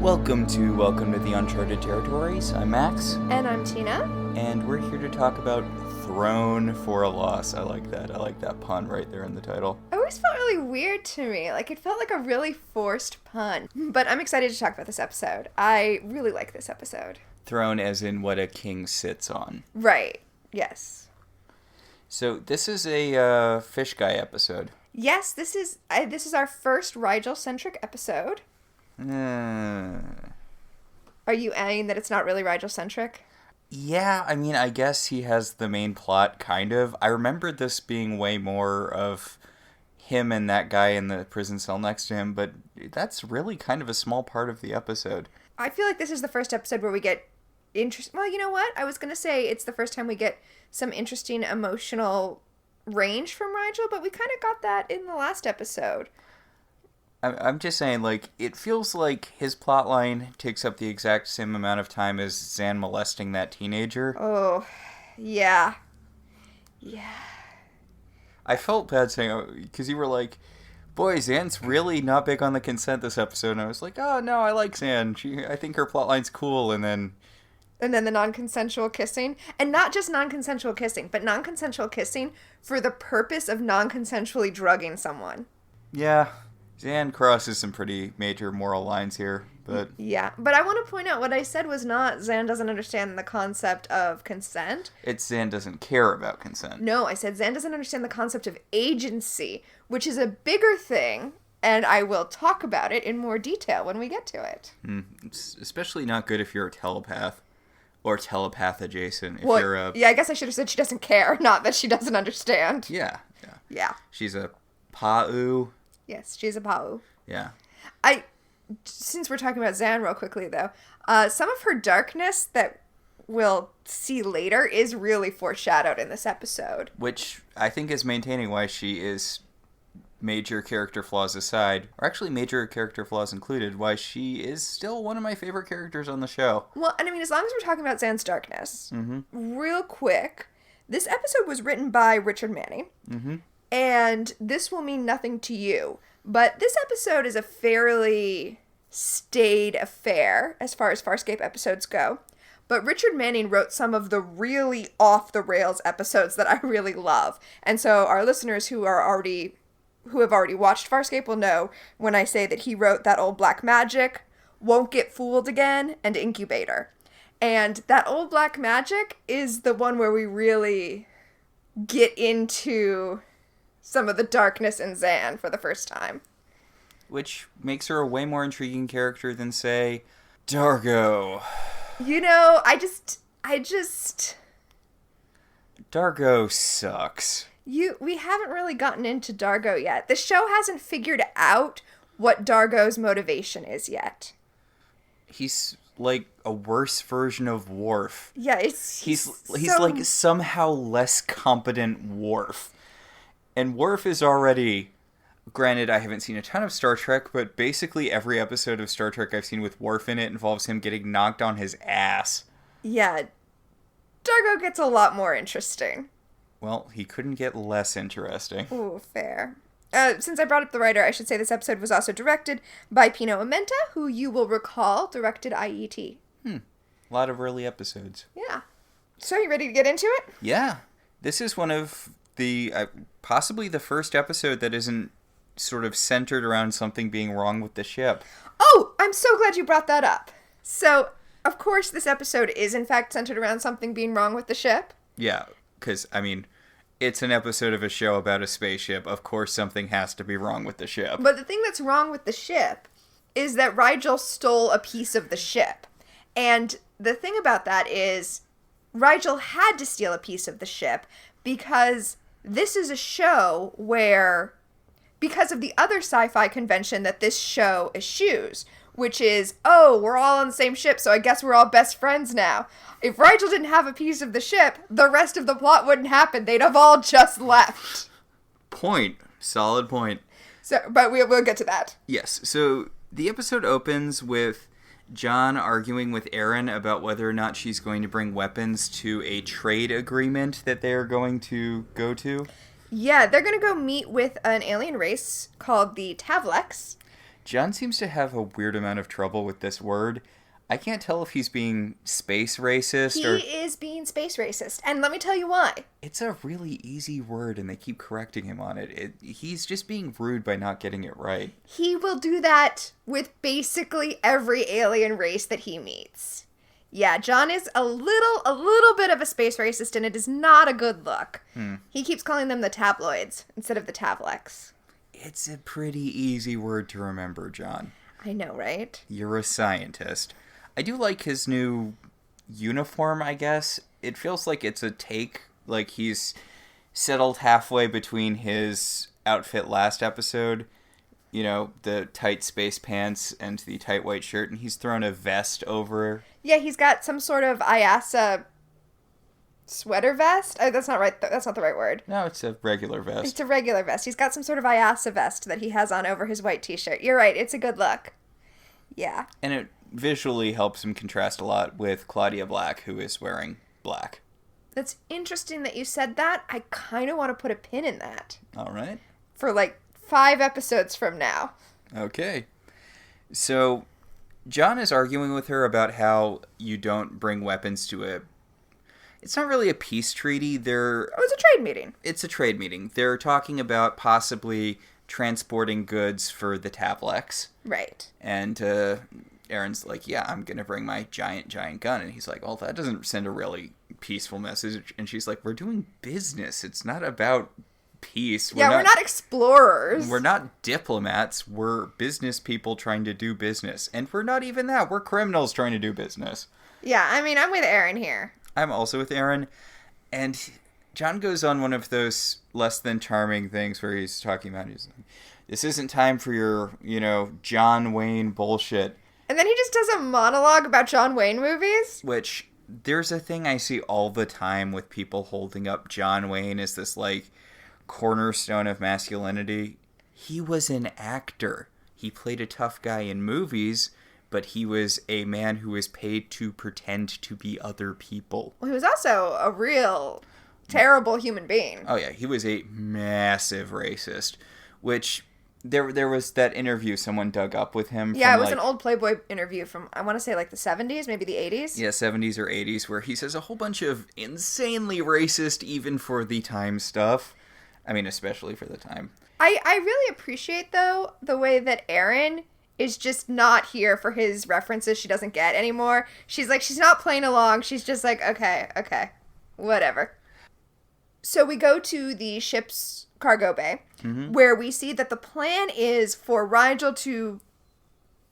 Welcome to the Uncharted territories. I'm Max. And I'm Tina. And we're here to talk about Throne for a Loss. I like that. I like that pun right there in the title. It always felt really weird to me. Like, it felt like a really forced pun. But I'm excited to talk about this episode. I really like this episode. Throne as in what a king sits on. Right. Yes. So this is a fish guy episode. Yes, this is our first Rigel-centric episode. Are you adding that it's not really Rigel-centric? Yeah, I mean, I guess he has the main plot, kind of. I remember this being way more of him and that guy in the prison cell next to him, but that's really kind of a small part of the episode. I feel like this is the first episode where we get well, you know what? I was going to say it's the first time we get some interesting emotional range from Rigel, but we kind of got that in the last episode. I'm just saying, like, it feels like his plotline takes up the exact same amount of time as Zan molesting that teenager. Oh, yeah. Yeah. I felt bad saying, because you were like, boy, Zan's really not big on the consent this episode. And I was like, oh, no, I like Zan. I think her plotline's cool. And then the non-consensual kissing. And not just non-consensual kissing, but non-consensual kissing for the purpose of non-consensually drugging someone. Yeah. Zan crosses some pretty major moral lines here, but... Yeah, but I want to point out what I said was not Zan doesn't understand the concept of consent. It's Zan doesn't care about consent. No, I said Zan doesn't understand the concept of agency, which is a bigger thing, and I will talk about it in more detail when we get to it. It's especially not good if you're a telepath. Or telepath adjacent. Yeah, I guess I should have said she doesn't care, not that she doesn't understand. Yeah. Yeah. She's a Pa'u. Yes, she's a Pa'u. Yeah. Since we're talking about Zan real quickly, though, some of her darkness that we'll see later is really foreshadowed in this episode. Which I think is maintaining why she is, major character flaws aside, or actually major character flaws included, why she is still one of my favorite characters on the show. Well, and I mean, as long as we're talking about Zan's darkness, real quick, this episode was written by Richard Manning. And this will mean nothing to you, but this episode is a fairly staid affair as far as Farscape episodes go. But Richard Manning wrote some of the really off-the-rails episodes that I really love. And so our listeners who have already watched Farscape will know when I say that he wrote That Old Black Magic, Won't Get Fooled Again, and Incubator. And That Old Black Magic is the one where we really get into some of the darkness in Zan for the first time. Which makes her a way more intriguing character than, say, Dargo. You know, I just... Dargo sucks. We haven't really gotten into Dargo yet. The show hasn't figured out what Dargo's motivation is yet. He's like a worse version of Worf. Yeah, he's like somehow less competent Worf. And Worf is already, granted, I haven't seen a ton of Star Trek, but basically every episode of Star Trek I've seen with Worf in it involves him getting knocked on his ass. Yeah, Dargo gets a lot more interesting. Well, he couldn't get less interesting. Ooh, fair. Since I brought up the writer, I should say this episode was also directed by Pino Amenta, who you will recall directed IET. A lot of early episodes. Yeah. So, you ready to get into it? Yeah. This is one of the, possibly the first episode that isn't sort of centered around something being wrong with the ship. Oh, I'm so glad you brought that up. So, of course, this episode is in fact centered around something being wrong with the ship. Yeah, because, I mean, it's an episode of a show about a spaceship. Of course something has to be wrong with the ship. But the thing that's wrong with the ship is that Rigel stole a piece of the ship. And the thing about that is Rigel had to steal a piece of the ship because this is a show where, because of the other sci-fi convention that this show eschews, which is, oh, we're all on the same ship, so I guess we're all best friends now. If Rigel didn't have a piece of the ship, the rest of the plot wouldn't happen. They'd have all just left. Point. Solid point. So, but we'll get to that. Yes. So the episode opens with John arguing with Erin about whether or not she's going to bring weapons to a trade agreement that they are going to go to. Yeah, they're going to go meet with an alien race called the Tavlex. John seems to have a weird amount of trouble with this word. I can't tell if he's being space racist or... He is being space racist, and let me tell you why. It's a really easy word, and they keep correcting him on it. He's just being rude by not getting it right. He will do that with basically every alien race that he meets. Yeah, John is a little bit of a space racist, and it is not a good look. He keeps calling them the tabloids instead of the Tavlex. It's a pretty easy word to remember, John. I know, right? You're a scientist. I do like his new uniform, I guess. It feels like it's a take, like he's settled halfway between his outfit last episode, you know, the tight space pants and the tight white shirt, and he's thrown a vest over. Yeah, he's got some sort of IASA sweater vest. Oh, that's not right. That's not the right word. No, it's a regular vest. It's a regular vest. He's got some sort of IASA vest that he has on over his white t-shirt. You're right. It's a good look. Yeah. And it visually helps him contrast a lot with Claudia Black, who is wearing black. That's interesting that you said that. I kind of want to put a pin in that. All right. For like 5 episodes from now. Okay. So, John is arguing with her about how you don't bring weapons to a... It's not really a peace treaty. It's a trade meeting. It's a trade meeting. They're talking about possibly transporting goods for the Tavlex. Right. And Aaron's like, yeah, I'm going to bring my giant gun. And he's like, well, that doesn't send a really peaceful message. And she's like, we're doing business. It's not about peace. We're not explorers. We're not diplomats. We're business people trying to do business. And we're not even that. We're criminals trying to do business. Yeah, I mean, I'm with Aaron here. I'm also with Aaron. And John goes on one of those less than charming things where he's talking about, this isn't time for your, John Wayne bullshit. And then he just does a monologue about John Wayne movies. Which, there's a thing I see all the time with people holding up John Wayne as this, cornerstone of masculinity. He was an actor. He played a tough guy in movies, but he was a man who was paid to pretend to be other people. Well, he was also a real terrible human being. Oh, yeah. He was a massive racist, which... There was that interview someone dug up with him. Yeah, it was an old Playboy interview from, I want to say, the 70s, maybe the 80s? Yeah, 70s or 80s, where he says a whole bunch of insanely racist, even for the time stuff. I mean, especially for the time. I really appreciate, though, the way that Erin is just not here for his references she doesn't get anymore. She's not playing along. She's just like, okay, whatever. So we go to the ship's cargo bay, where we see that the plan is for Rigel to,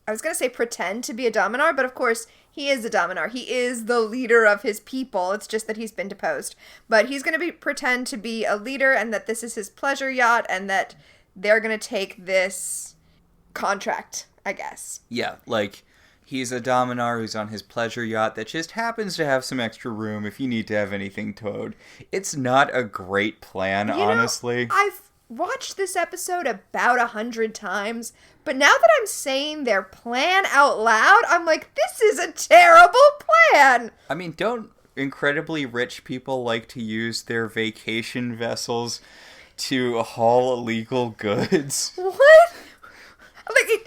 I was going to say pretend to be a Dominar, but of course he is a Dominar. He is the leader of his people. It's just that he's been deposed. But he's going to pretend to be a leader and that this is his pleasure yacht and that they're going to take this contract, I guess. Yeah, he's a Dominar who's on his pleasure yacht that just happens to have some extra room if you need to have anything towed. It's not a great plan, honestly. I've watched this episode about 100 times, but now that I'm saying their plan out loud, I'm like, this is a terrible plan! I mean, don't incredibly rich people like to use their vacation vessels to haul illegal goods? What?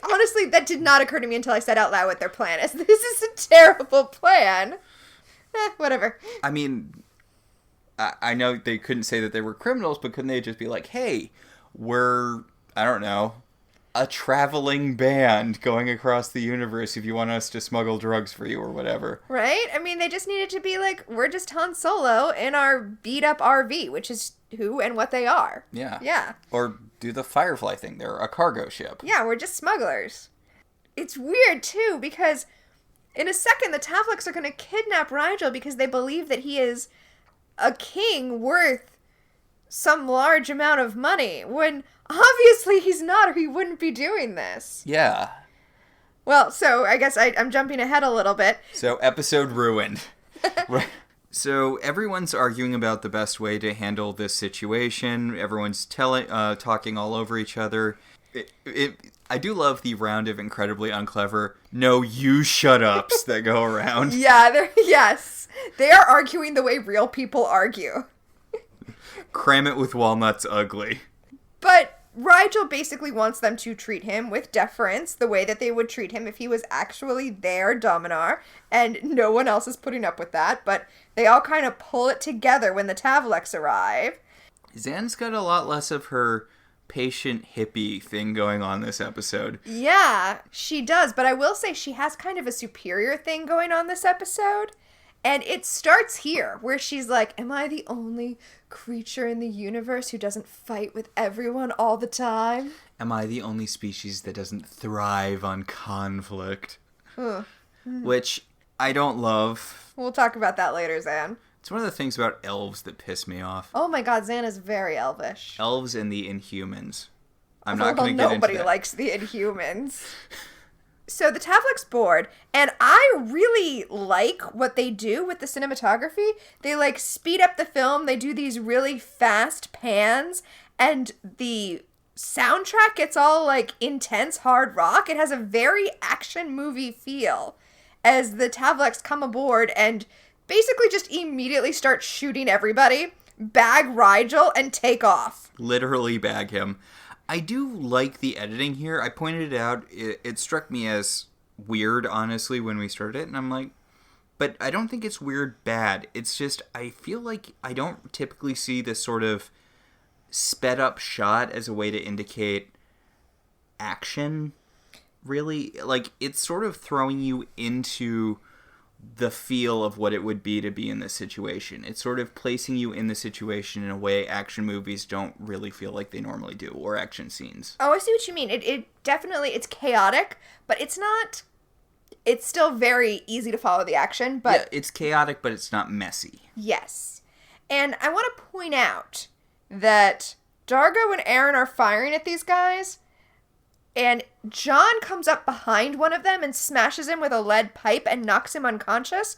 Honestly, that did not occur to me until I said out loud what their plan is. This is a terrible plan. Whatever. I mean, I know they couldn't say that they were criminals, but couldn't they just be like, hey, we're, I don't know, a traveling band going across the universe if you want us to smuggle drugs for you or whatever. Right? I mean, they just needed to be like, we're just Han Solo in our beat-up RV, which is who and what they are. Yeah. Yeah. Or do the Firefly thing. They're a cargo ship. Yeah, we're just smugglers. It's weird, too, because in a second, the Tavlex are going to kidnap Rigel because they believe that he is a king worth some large amount of money, when obviously he's not, or he wouldn't be doing this. Yeah. Well, so I guess I'm jumping ahead a little bit. So, episode ruined. Right. So, everyone's arguing about the best way to handle this situation. Everyone's talking all over each other. I do love the round of incredibly unclever, no, you shut ups that go around. Yeah, yes. They are arguing the way real people argue. Cram it with walnuts ugly. But Rigel basically wants them to treat him with deference, the way that they would treat him if he was actually their Dominar, and no one else is putting up with that, but they all kind of pull it together when the Tavlex arrive. Zan's got a lot less of her patient hippie thing going on this episode. Yeah, she does, but I will say she has kind of a superior thing going on this episode. And it starts here, where she's like, am I the only creature in the universe who doesn't fight with everyone all the time? Am I the only species that doesn't thrive on conflict? Which I don't love. We'll talk about that later, Zan. It's one of the things about elves that piss me off. Oh my god, Zan is very elvish. Elves and the Inhumans. I'm not going to get into that. Nobody likes the Inhumans. So the Tavlex board, and I really like what they do with the cinematography. They like speed up the film, they do these really fast pans, and the soundtrack gets all like intense hard rock. It has a very action movie feel as the Tavlex come aboard and basically just immediately start shooting everybody, bag Rigel, and take off. Literally bag him. I do like the editing here. I pointed it out. It struck me as weird, honestly, when we started it. And I'm like, but I don't think it's weird bad. It's just, I feel like I don't typically see this sort of sped up shot as a way to indicate action, really. Like, it's sort of throwing you into the feel of what it would be to be in this situation. It's sort of placing you in the situation in a way action movies don't really feel like they normally do, or action scenes. Oh, I see what you mean. It definitely, it's chaotic, but it's not, it's still very easy to follow the action, but... Yeah, it's chaotic, but it's not messy. Yes. And I want to point out that Dargo and Aaron are firing at these guys, and John comes up behind one of them and smashes him with a lead pipe and knocks him unconscious.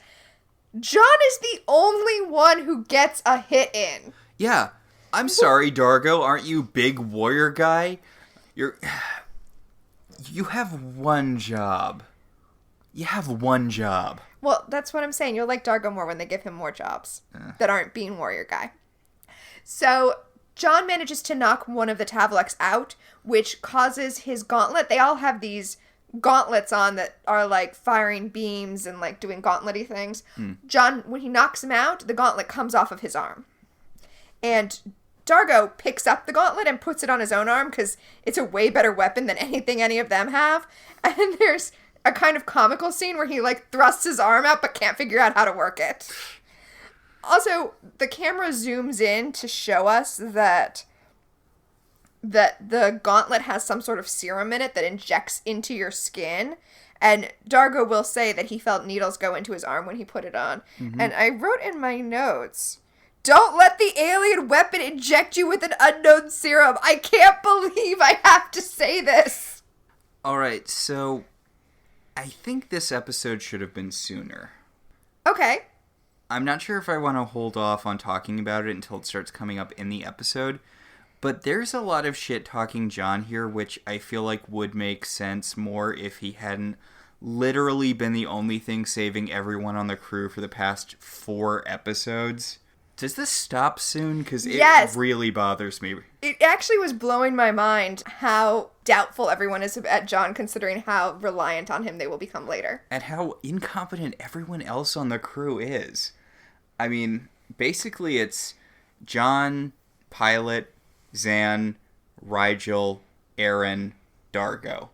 John is the only one who gets a hit in. Yeah. I'm sorry, Dargo. Aren't you big warrior guy? You have one job. You have one job. Well, that's what I'm saying. You'll like Dargo more when they give him more jobs that aren't being warrior guy. So John manages to knock one of the Tavlex out, which causes his gauntlet. They all have these gauntlets on that are like firing beams and like doing gauntlet-y things. John, when he knocks him out, the gauntlet comes off of his arm. And Dargo picks up the gauntlet and puts it on his own arm because it's a way better weapon than anything any of them have. And there's a kind of comical scene where he like thrusts his arm out but can't figure out how to work it. Also, the camera zooms in to show us that the gauntlet has some sort of serum in it that injects into your skin. And Dargo will say that he felt needles go into his arm when he put it on. Mm-hmm. And I wrote in my notes, don't let the alien weapon inject you with an unknown serum. I can't believe I have to say this. All right, so I think this episode should have been sooner. Okay. I'm not sure if I want to hold off on talking about it until it starts coming up in the episode, but there's a lot of shit-talking John here, which I feel like would make sense more if he hadn't literally been the only thing saving everyone on the crew for the past 4 episodes. Does this stop soon? Because it really bothers me. It actually was blowing my mind how doubtful everyone is at John, considering how reliant on him they will become later. And how incompetent everyone else on the crew is. I mean, basically it's John, Pilot, Zan, Rigel, Aaron, Dargo.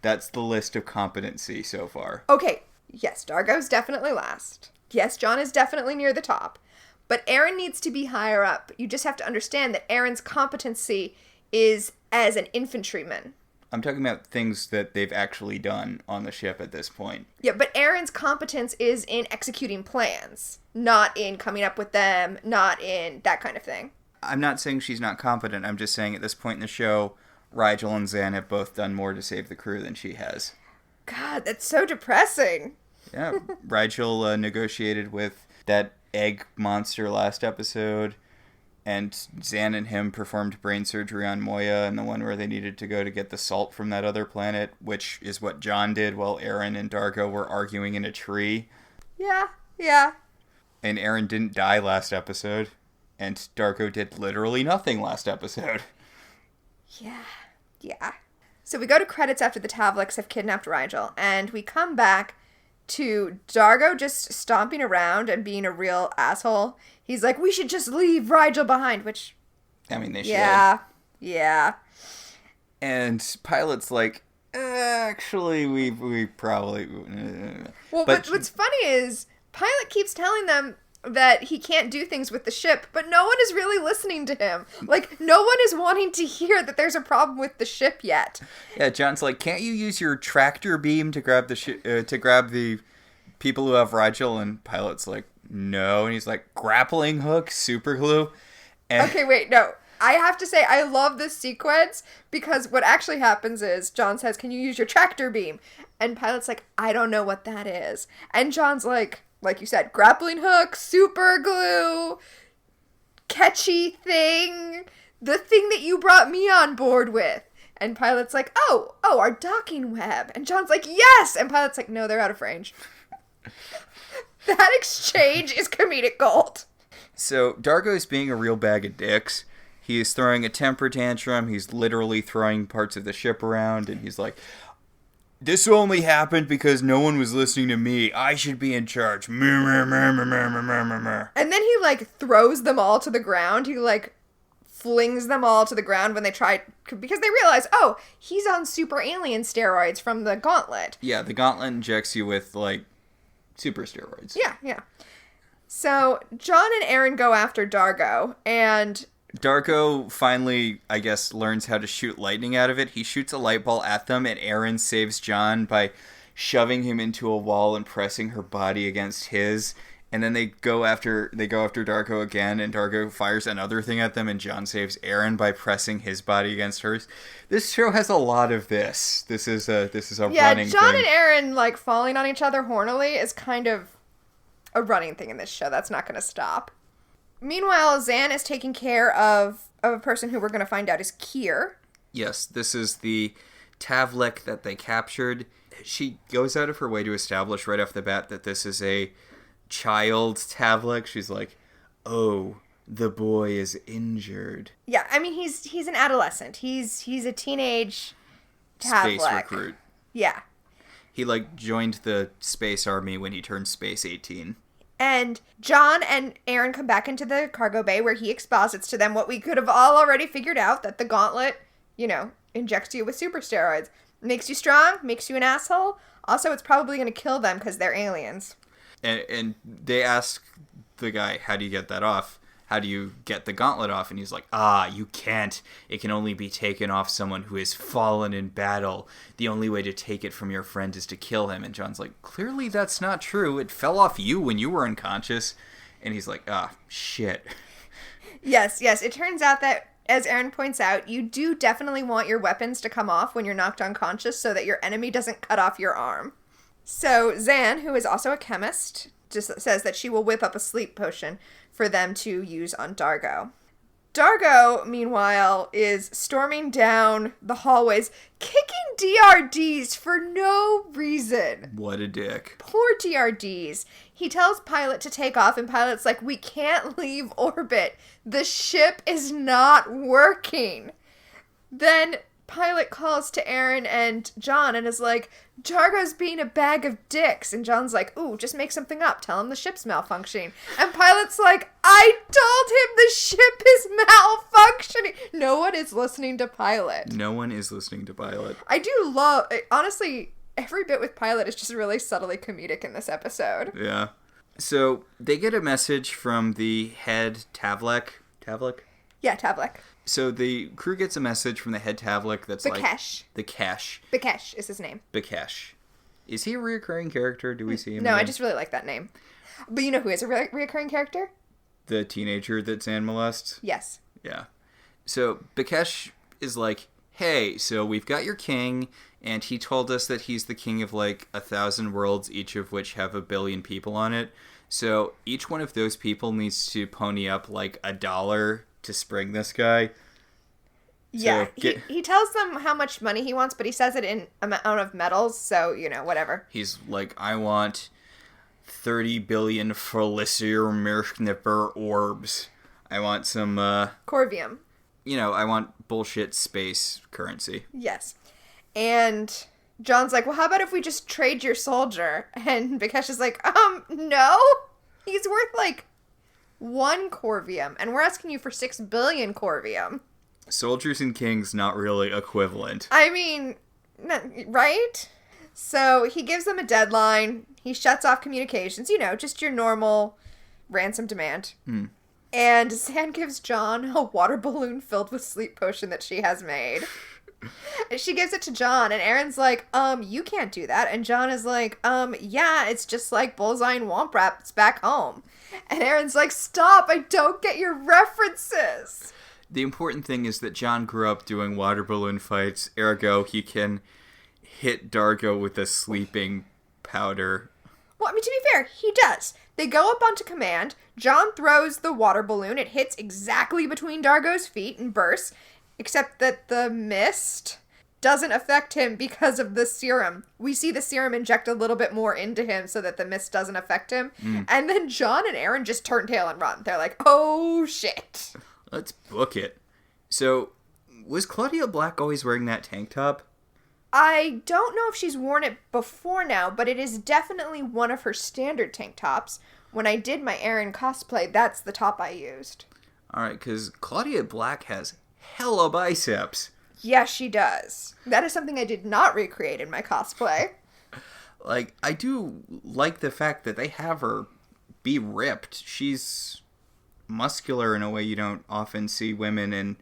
That's the list of competency so far. Okay, yes, Dargo's definitely last. Yes, John is definitely near the top. But Aaron needs to be higher up. You just have to understand that Aaron's competency is as an infantryman. I'm talking about things that they've actually done on the ship at this point. Yeah, but Aaron's competence is in executing plans, not in coming up with them, not in that kind of thing. I'm not saying she's not competent. I'm just saying at this point in the show, Rigel and Zan have both done more to save the crew than she has. God, that's so depressing. Yeah, Rigel negotiated with that egg monster last episode, and Zan and him performed brain surgery on Moya, and the one where they needed to go to get the salt from that other planet, which is what John did while Aaron and Dargo were arguing in a tree. Yeah. And Aaron didn't die last episode, and Dargo did literally nothing last episode. Yeah. Yeah. So we go to credits after the Tavliks have kidnapped Rigel, and we come back to Dargo just stomping around and being a real asshole. He's like, we should just leave Rigel behind, which... I mean, they should. Yeah. And Pilot's like, actually, we probably... Well, what's funny is Pilot keeps telling them that he can't do things with the ship, but no one is really listening to him. Like, no one is wanting to hear that there's a problem with the ship yet. Yeah, John's like, can't you use your tractor beam to grab the people who have Rigel? And Pilot's like, no. And he's like, grappling hook, super glue. And okay, wait, no. I have to say, I love this sequence because what actually happens is John says, can you use your tractor beam? And Pilot's like, I don't know what that is. And John's like you said, grappling hook, super glue, catchy thing, the thing that you brought me on board with. And Pilot's like, oh, our docking web. And John's like, yes! And Pilot's like, no, they're out of range. That exchange is comedic gold. So Dargo is being a real bag of dicks. He is throwing a temper tantrum. He's literally throwing parts of the ship around. And he's like, this only happened because no one was listening to me. I should be in charge. And then he, throws them all to the ground. He, flings them all to the ground when they try... Because they realize, oh, he's on super alien steroids from the gauntlet. Yeah, the gauntlet injects you with, super steroids. Yeah. So, John and Aaron go after Dargo, and... Dargo finally, I guess, learns how to shoot lightning out of it. He shoots a light ball at them, and Aaron saves John by shoving him into a wall and pressing her body against his. And then they go after Dargo again, and Dargo fires another thing at them, and John saves Aaron by pressing his body against hers. This show has a lot of this. This is a running thing. Yeah, John and Aaron, falling on each other hornily is kind of a running thing in this show. That's not going to stop. Meanwhile, Zan is taking care of a person who we're going to find out is Kier. Yes, this is the Tavlik that they captured. She goes out of her way to establish right off the bat that this is a child Tavlik. She's like, oh, the boy is injured. Yeah, I mean, he's an adolescent. He's a teenage Tavlik. Space recruit. Yeah. He, joined the space army when he turned space 18. And John and Aaron come back into the cargo bay where he exposits to them what we could have all already figured out, that the gauntlet, injects you with super steroids. Makes you strong, makes you an asshole. Also, it's probably going to kill them because they're aliens. And they ask the guy, how do you get that off? How do you get the gauntlet off? And he's like, you can't. It can only be taken off someone who has fallen in battle. The only way to take it from your friend is to kill him. And John's like, clearly that's not true. It fell off you when you were unconscious. And he's like, shit. Yes. It turns out that, as Aaron points out, you do definitely want your weapons to come off when you're knocked unconscious so that your enemy doesn't cut off your arm. So Zan, who is also a chemist, just says that she will whip up a sleep potion for them to use on Dargo. Dargo, meanwhile, is storming down the hallways, kicking DRDs for no reason. What a dick. Poor DRDs. He tells Pilot to take off, and Pilot's like, we can't leave orbit. The ship is not working. Then Pilot calls to Aaron and John and is like, Dargo's being a bag of dicks. And John's like, ooh, just make something up. Tell him the ship's malfunctioning. And Pilot's like, I told him the ship is malfunctioning. No one is listening to Pilot. No one is listening to Pilot. I do love, honestly, every bit with Pilot is just really subtly comedic in this episode. Yeah. So they get a message from the head Tavlik. Tavlik? Yeah, Tavlik. So the crew gets a message from the head Tavlik that's Bakesh. Bakesh is his name. Bakesh. Is he a reoccurring character? Do we see him No, again? I just really like that name. But you know who is a reoccurring character? The teenager that Zan molests? Yes. Yeah. So Bakesh is like, hey, so we've got your king, and he told us that he's the king of 1,000 worlds, each of which have 1 billion people on it. So each one of those people needs to pony up $1 to spring this guy. Yeah, he tells them how much money he wants, but he says it in amount of metals, so, whatever. He's like, I want 30 billion Felicier Mirschnipper orbs. I want some, Corvium. I want bullshit space currency. Yes. And John's like, well, how about if we just trade your soldier? And Vikesh is like, no. He's worth, like, 1 corvium, and we're asking you for 6 billion corvium. Soldiers and kings not really equivalent. I mean, right? So he gives them a deadline. He shuts off communications. Just your normal ransom demand. And Zan gives John a water balloon filled with sleep potion that she has made. She gives it to John, and Aaron's like, you can't do that. And John is like, yeah, it's just like Bullseye and Womp Rat. It's back home. And Aaron's like, stop, I don't get your references. The important thing is that John grew up doing water balloon fights, ergo he can hit Dargo with a sleeping powder. Well, I mean, to be fair, he does. They go up onto command, John throws the water balloon, it hits exactly between Dargo's feet and bursts, except that the mist doesn't affect him because of the serum. We see the serum inject a little bit more into him so that the mist doesn't affect him. And then John and Aaron just turn tail and run. They're like, oh shit. Let's book it. So, was Claudia Black always wearing that tank top? I don't know if she's worn it before now, but it is definitely one of her standard tank tops. When I did my Aaron cosplay, that's the top I used. Alright, because Claudia Black has hella biceps. Yes, she does. That is something I did not recreate in my cosplay. Like, I do like the fact that they have her be ripped. She's muscular in a way you don't often see women in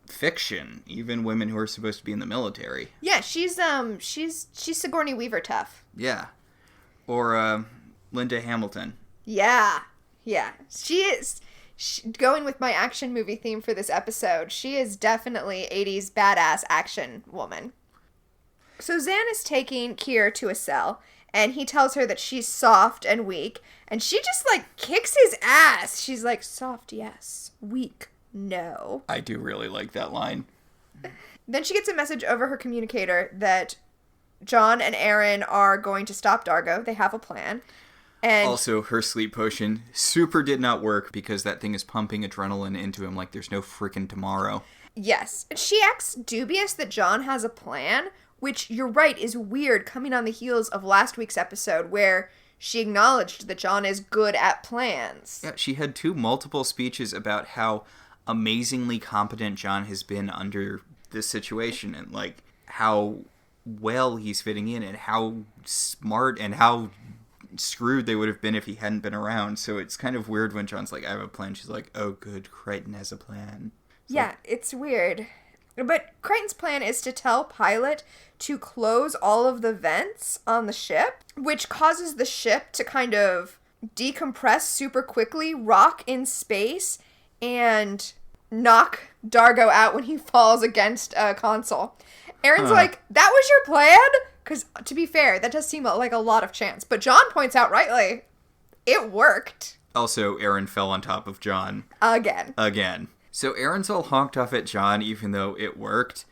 fiction, even women who are supposed to be in the military. Yeah, she's Sigourney Weaver tough. Yeah. Or Linda Hamilton. Yeah. She is. Going with my action movie theme for this episode, she is definitely 80s badass action woman. So Zan is taking Kier to a cell, and he tells her that she's soft and weak, and she just, like, kicks his ass. She's like, soft, yes. Weak, no. I do really like that line. Then she gets a message over her communicator that John and Aaron are going to stop Dargo. They have a plan. And also, her sleep potion super did not work because that thing is pumping adrenaline into him like there's no freaking tomorrow. Yes. She acts dubious that John has a plan, which, you're right, is weird coming on the heels of last week's episode where she acknowledged that John is good at plans. Yeah, she had 2 multiple speeches about how amazingly competent John has been under this situation and, like, how well he's fitting in and how smart and how screwed they would have been if he hadn't been around. So it's kind of weird when John's like, I have a plan. She's like, oh good, Crichton has a plan. Yeah, it's weird. But Crichton's plan is to tell Pilot to close all of the vents on the ship, which causes the ship to kind of decompress super quickly, rock in space, and knock Dargo out when he falls against a console. Aaron's like, that was your plan? Because, to be fair, that does seem like a lot of chance. But John points out rightly, it worked. Also, Aaron fell on top of John. Again. So Aaron's all honked off at John, even though it worked.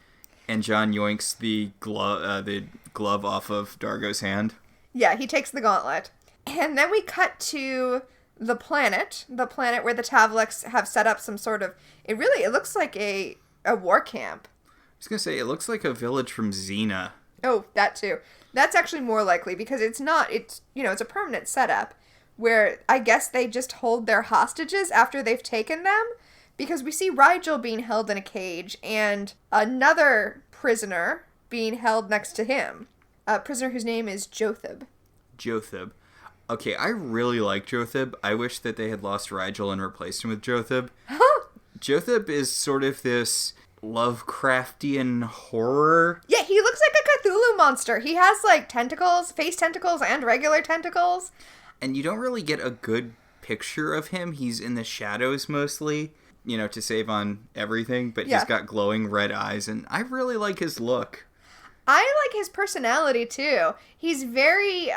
And John yoinks the glove off of Dargo's hand. Yeah, he takes the gauntlet. And then we cut to the planet where the Tavliks have set up some sort of... It looks like a war camp. I was going to say, it looks like a village from Xena. Oh, that too. That's actually more likely because it's a permanent setup where I guess they just hold their hostages after they've taken them, because we see Rigel being held in a cage and another prisoner being held next to him. A prisoner whose name is Jothib. Okay, I really like Jothib. I wish that they had lost Rigel and replaced him with Jothib. Jothib is sort of this Lovecraftian horror. Yeah, he looks like a Cthulhu monster. He has, like, tentacles, face tentacles, and regular tentacles. And you don't really get a good picture of him. He's in the shadows mostly, to save on everything. But he's got glowing red eyes, and I really like his look. I like his personality, too. He's very,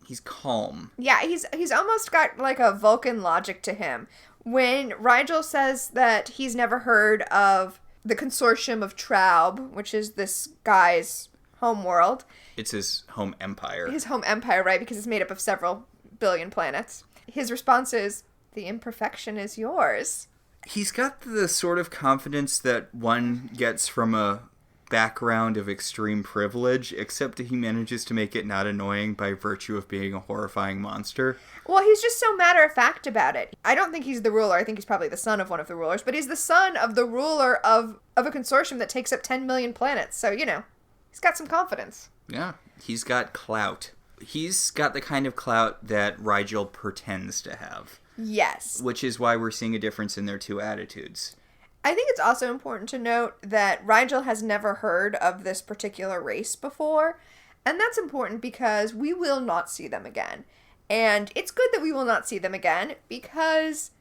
He's calm. Yeah, he's almost got, like, a Vulcan logic to him. When Rigel says that he's never heard of the consortium of Traub, which is this guy's home world. It's his home empire. His home empire, right, because it's made up of several billion planets. His response is, the imperfection is yours. He's got the sort of confidence that one gets from a background of extreme privilege, except that he manages to make it not annoying by virtue of being a horrifying monster. Well, he's just so matter-of-fact about it. I don't think he's the ruler. I think he's probably the son of one of the rulers, but he's the son of the ruler of a consortium that takes up 10 million planets. So, he's got some confidence. Yeah, he's got clout. He's got the kind of clout that Rigel pretends to have. Yes. Which is why we're seeing a difference in their two attitudes. I think it's also important to note that Rigel has never heard of this particular race before, and that's important because we will not see them again. And it's good that we will not see them again because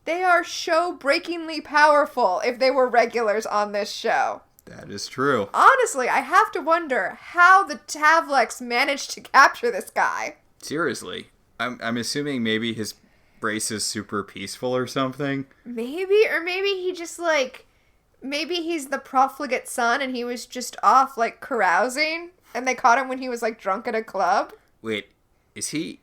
they are show-breakingly powerful if they were regulars on this show. That is true. Honestly, I have to wonder how the Tavlex managed to capture this guy. Seriously. I'm assuming maybe his race is super peaceful or something. Maybe, or maybe he just, maybe he's the profligate son and he was just off, carousing, and they caught him when he was, drunk at a club. Wait, is he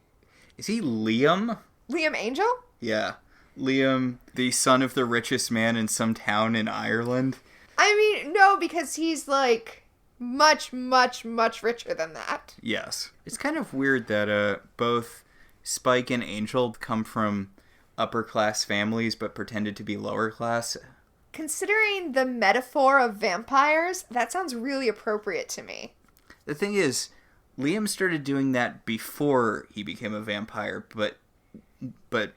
Liam? Liam Angel? Yeah. Liam, the son of the richest man in some town in Ireland. I mean, no, because he's, much, much, much richer than that. Yes. It's kind of weird that, both Spike and Angel come from upper-class families but pretended to be lower-class. Considering the metaphor of vampires, that sounds really appropriate to me. The thing is, Liam started doing that before he became a vampire, but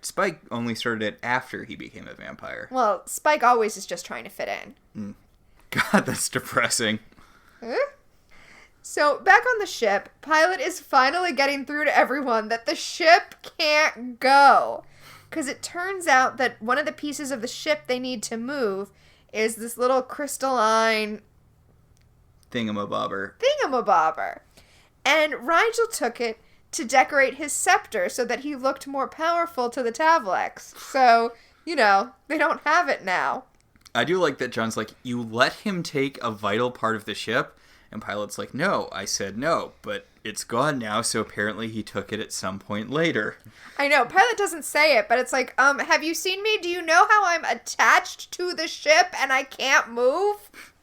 Spike only started it after he became a vampire. Well, Spike always is just trying to fit in. God, that's depressing. Huh? So, back on the ship, Pilot is finally getting through to everyone that the ship can't go. Because it turns out that one of the pieces of the ship they need to move is this little crystalline... Thingamabobber. And Rigel took it to decorate his scepter so that he looked more powerful to the Tavlex. So, they don't have it now. I do like that John's like, you let him take a vital part of the ship? And Pilot's like, no, I said no, but it's gone now, so apparently he took it at some point later. I know, Pilot doesn't say it, but it's like, have you seen me? Do you know how I'm attached to the ship and I can't move?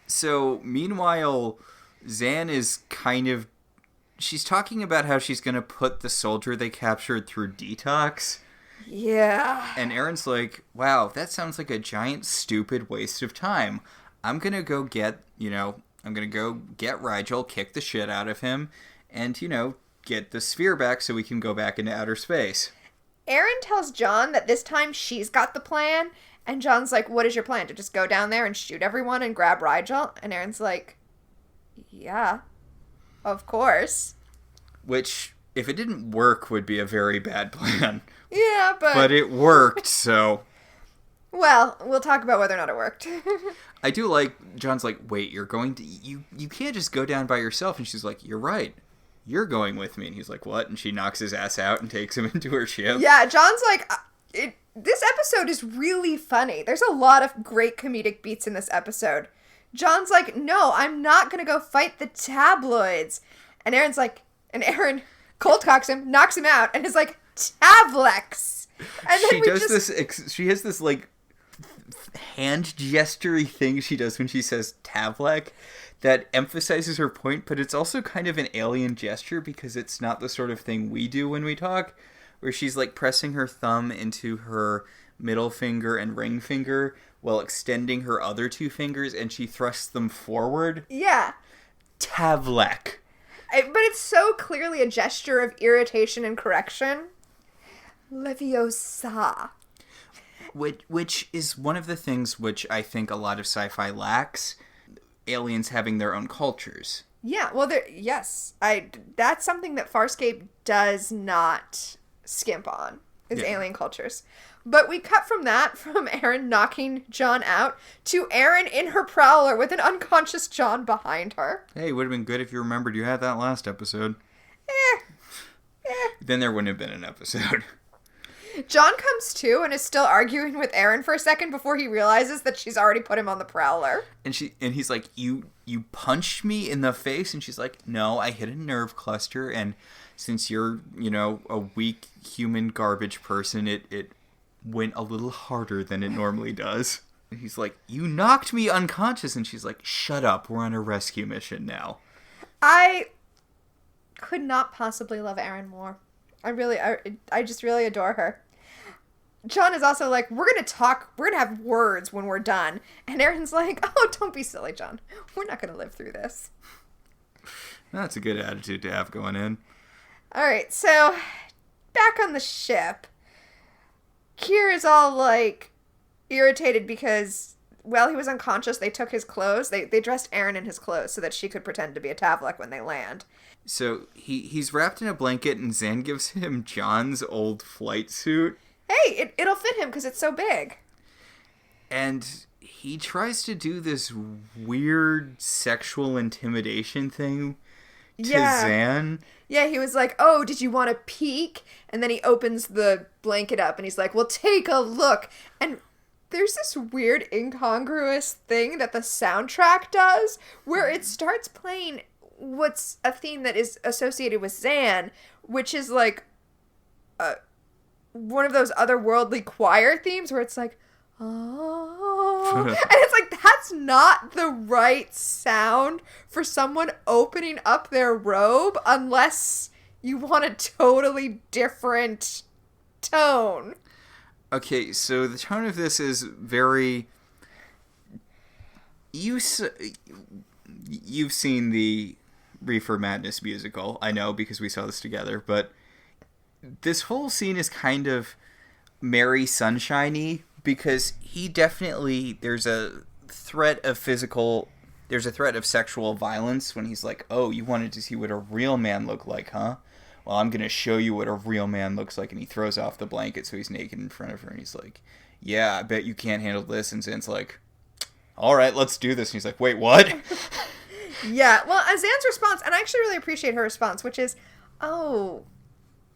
So, meanwhile, Zan is she's talking about how she's going to put the soldier they captured through detox. Yeah. And Aaron's like, wow, that sounds like a giant, stupid waste of time. I'm going to go get Rigel, kick the shit out of him, and, get the sphere back so we can go back into outer space. Aaron tells John that this time she's got the plan, and John's like, what is your plan? To just go down there and shoot everyone and grab Rigel? And Aaron's like, yeah, of course. Which, if it didn't work, would be a very bad plan. Yeah, But it worked, so... Well, we'll talk about whether or not it worked. I do like, John's like, wait, you're going to, you can't just go down by yourself. And she's like, you're right. You're going with me. And he's like, what? And she knocks his ass out and takes him into her ship. Yeah, John's like, this episode is really funny. There's a lot of great comedic beats in this episode. John's like, no, I'm not going to go fight the tabloids. And Aaron's like, and Aaron cold cocks him, knocks him out, and is like, Tavlex. And then she has this, hand gesture-y thing she does when she says Tavlek that emphasizes her point, but it's also kind of an alien gesture because it's not the sort of thing we do when we talk, where she's pressing her thumb into her middle finger and ring finger while extending her other two fingers, and she thrusts them forward. Yeah. Tavlek. But it's so clearly a gesture of irritation and correction. Leviosa. Which is one of the things which I think a lot of sci-fi lacks. Aliens having their own cultures. Yeah, well, yes. That's something that Farscape does not skimp on, is alien cultures. But we cut from Aaron knocking John out, to Aaron in her prowler with an unconscious John behind her. Hey, it would have been good if you remembered you had that last episode. Then there wouldn't have been an episode. John comes to and is still arguing with Aaron for a second before he realizes that she's already put him on the prowler. And he's like, you punched me in the face? And she's like, no, I hit a nerve cluster, and since you're, a weak human garbage person, it went a little harder than it normally does. And he's like, you knocked me unconscious. And she's like, shut up. We're on a rescue mission now. I could not possibly love Erin more. I just really adore her. John is also like, we're going to have words when we're done. And Erin's like, oh, don't be silly, John. We're not going to live through this. That's a good attitude to have going in. All right, so back on the ship. Keir is all, like, irritated because, while he was unconscious, they took his clothes. They dressed Erin in his clothes so that she could pretend to be a Tavlek when they land. So he's wrapped in a blanket, and Zan gives him John's old flight suit. Hey, it'll fit him because it's so big. And he tries to do this weird sexual intimidation thing to Zan. Yeah, he was like, oh, did you want to peek? And then he opens the blanket up and he's like, well, take a look. And there's this weird incongruous thing that the soundtrack does where it starts playing what's a theme that is associated with Zan, which is like one of those otherworldly choir themes where it's like, oh, and it's like, that's not the right sound for someone opening up their robe unless you want a totally different tone. Okay, so the tone of this is very... You've seen the Reefer Madness musical, I know, because we saw this together, but this whole scene is kind of Mary Sunshine-y, because he definitely, there's a threat of sexual violence when he's like, oh, you wanted to see what a real man looked like, huh? Well, I'm going to show you what a real man looks like, and he throws off the blanket so he's naked in front of her, and he's like, yeah, I bet you can't handle this, and Zan's like, all right, let's do this, and he's like, wait, what? Yeah, well, Zan's response, and I actually really appreciate her response, which is, oh,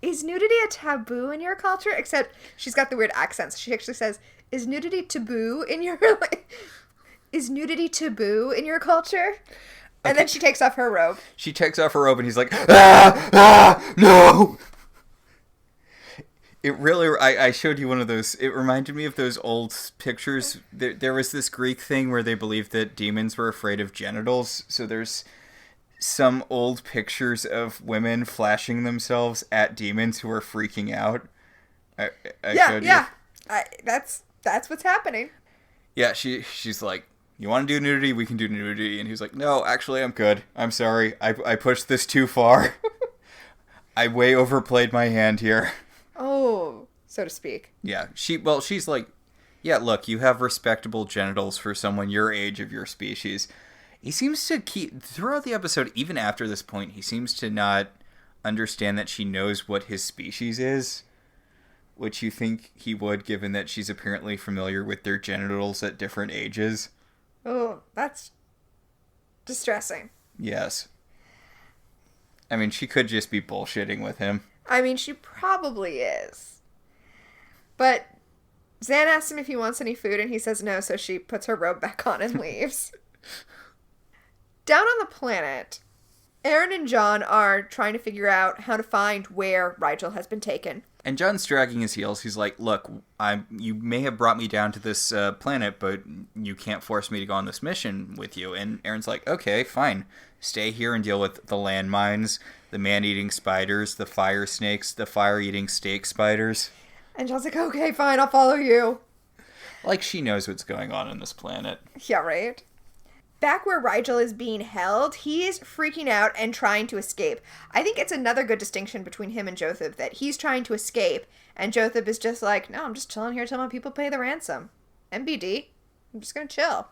is nudity a taboo in your culture? Except she's got the weird accents. She actually says, is nudity taboo in your is nudity taboo in your culture? And then she takes off her robe. She takes off her robe and he's like, no! It really, I showed you one of those, it reminded me of those old pictures. There was this Greek thing where they believed that demons were afraid of genitals. So there's some old pictures of women flashing themselves at demons who are freaking out. I showed you. That's what's happening. Yeah, she's like, you want to do nudity? We can do nudity. And he's like, no, actually, I'm good. I'm sorry. I pushed this too far. I way overplayed my hand here. Oh, so to speak. Yeah, she's like, yeah, look, you have respectable genitals for someone your age of your species. He seems to keep, throughout the episode, even after this point, he seems to not understand that she knows what his species is. Which you think he would, given that she's apparently familiar with their genitals at different ages. Oh, that's distressing. Yes. I mean, she could just be bullshitting with him. I mean, she probably is. But Zan asks him if he wants any food, and he says no, so she puts her robe back on and leaves. Down on the planet, Erin and John are trying to figure out how to find where Rigel has been taken. And John's dragging his heels. He's like, look, you may have brought me down to this planet, but you can't force me to go on this mission with you. And Erin's like, okay, fine. Stay here and deal with the landmines, the man-eating spiders, the fire snakes, the fire-eating steak spiders. And John's like, okay, fine, I'll follow you. Like she knows what's going on this planet. Yeah, right? Back where Rigel is being held, he's freaking out and trying to escape. I think it's another good distinction between him and Jotham, that he's trying to escape, and Jotham is just like, no, I'm just chilling here till my people pay the ransom. MBD. I'm just gonna chill.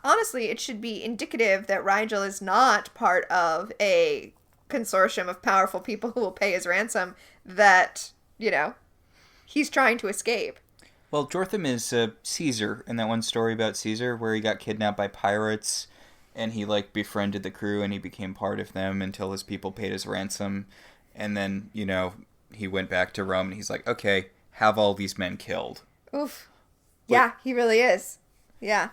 Honestly, it should be indicative that Rigel is not part of a consortium of powerful people who will pay his ransom, that, he's trying to escape. Well, Jotham is Caesar in that one story about Caesar where he got kidnapped by pirates and he befriended the crew and he became part of them until his people paid his ransom. And then, he went back to Rome and he's like, okay, have all these men killed. Oof. Yeah, he really is. Yeah.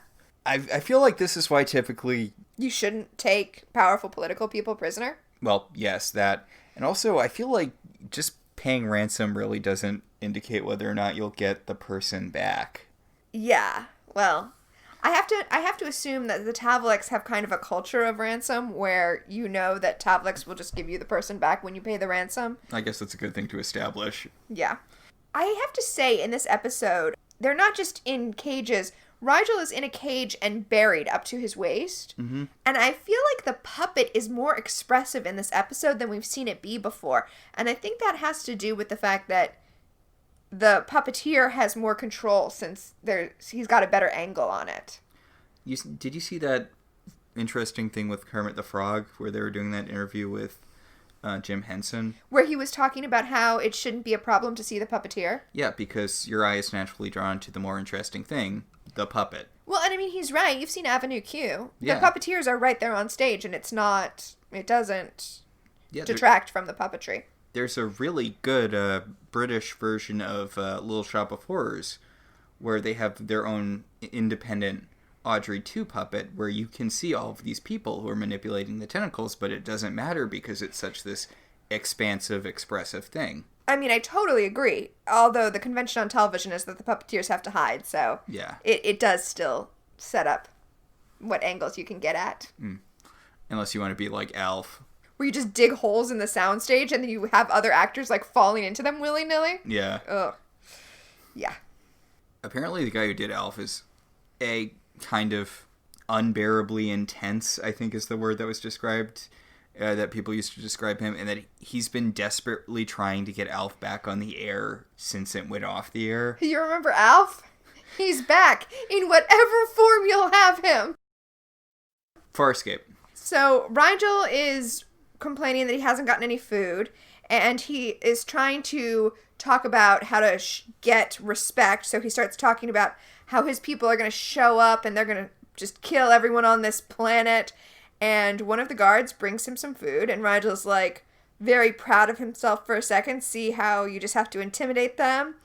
I feel like this is why typically... You shouldn't take powerful political people prisoner? Well, yes, that. And also, I feel like just paying ransom really doesn't indicate whether or not you'll get the person back. Yeah, well, I have to assume that the Tavliks have kind of a culture of ransom where you know that Tavliks will just give you the person back when you pay the ransom. I guess that's a good thing to establish. Yeah. I have to say, in this episode, they're not just in cages. Rigel is in a cage and buried up to his waist. Mm-hmm. And I feel like the puppet is more expressive in this episode than we've seen it be before. And I think that has to do with the fact that the puppeteer has more control since he's got a better angle on it. Did you see that interesting thing with Kermit the Frog where they were doing that interview with Jim Henson? Where he was talking about how it shouldn't be a problem to see the puppeteer? Yeah, because your eye is naturally drawn to the more interesting thing, the puppet. Well, and I mean, he's right. You've seen Avenue Q. Yeah. The puppeteers are right there on stage, and it doesn't detract from the puppetry. There's a really good British version of Little Shop of Horrors where they have their own independent Audrey 2 puppet where you can see all of these people who are manipulating the tentacles, but it doesn't matter because it's such this expansive, expressive thing. I mean, I totally agree. Although the convention on television is that the puppeteers have to hide, so yeah, it does still set up what angles you can get at. Unless you want to be like Alf. Where you just dig holes in the soundstage and then you have other actors like falling into them willy-nilly. Yeah. Ugh. Yeah. Apparently the guy who did Alf is a kind of unbearably intense, I think is the word that was described, that people used to describe him, and that he's been desperately trying to get Alf back on the air since it went off the air. You remember Alf? He's back in whatever form you'll have him. Farscape. So Rigel is complaining that he hasn't gotten any food, and he is trying to talk about how to get respect. So he starts talking about how his people are going to show up and they're going to just kill everyone on this planet. And one of the guards brings him some food, and Rigel's like very proud of himself for a second, see how you just have to intimidate them.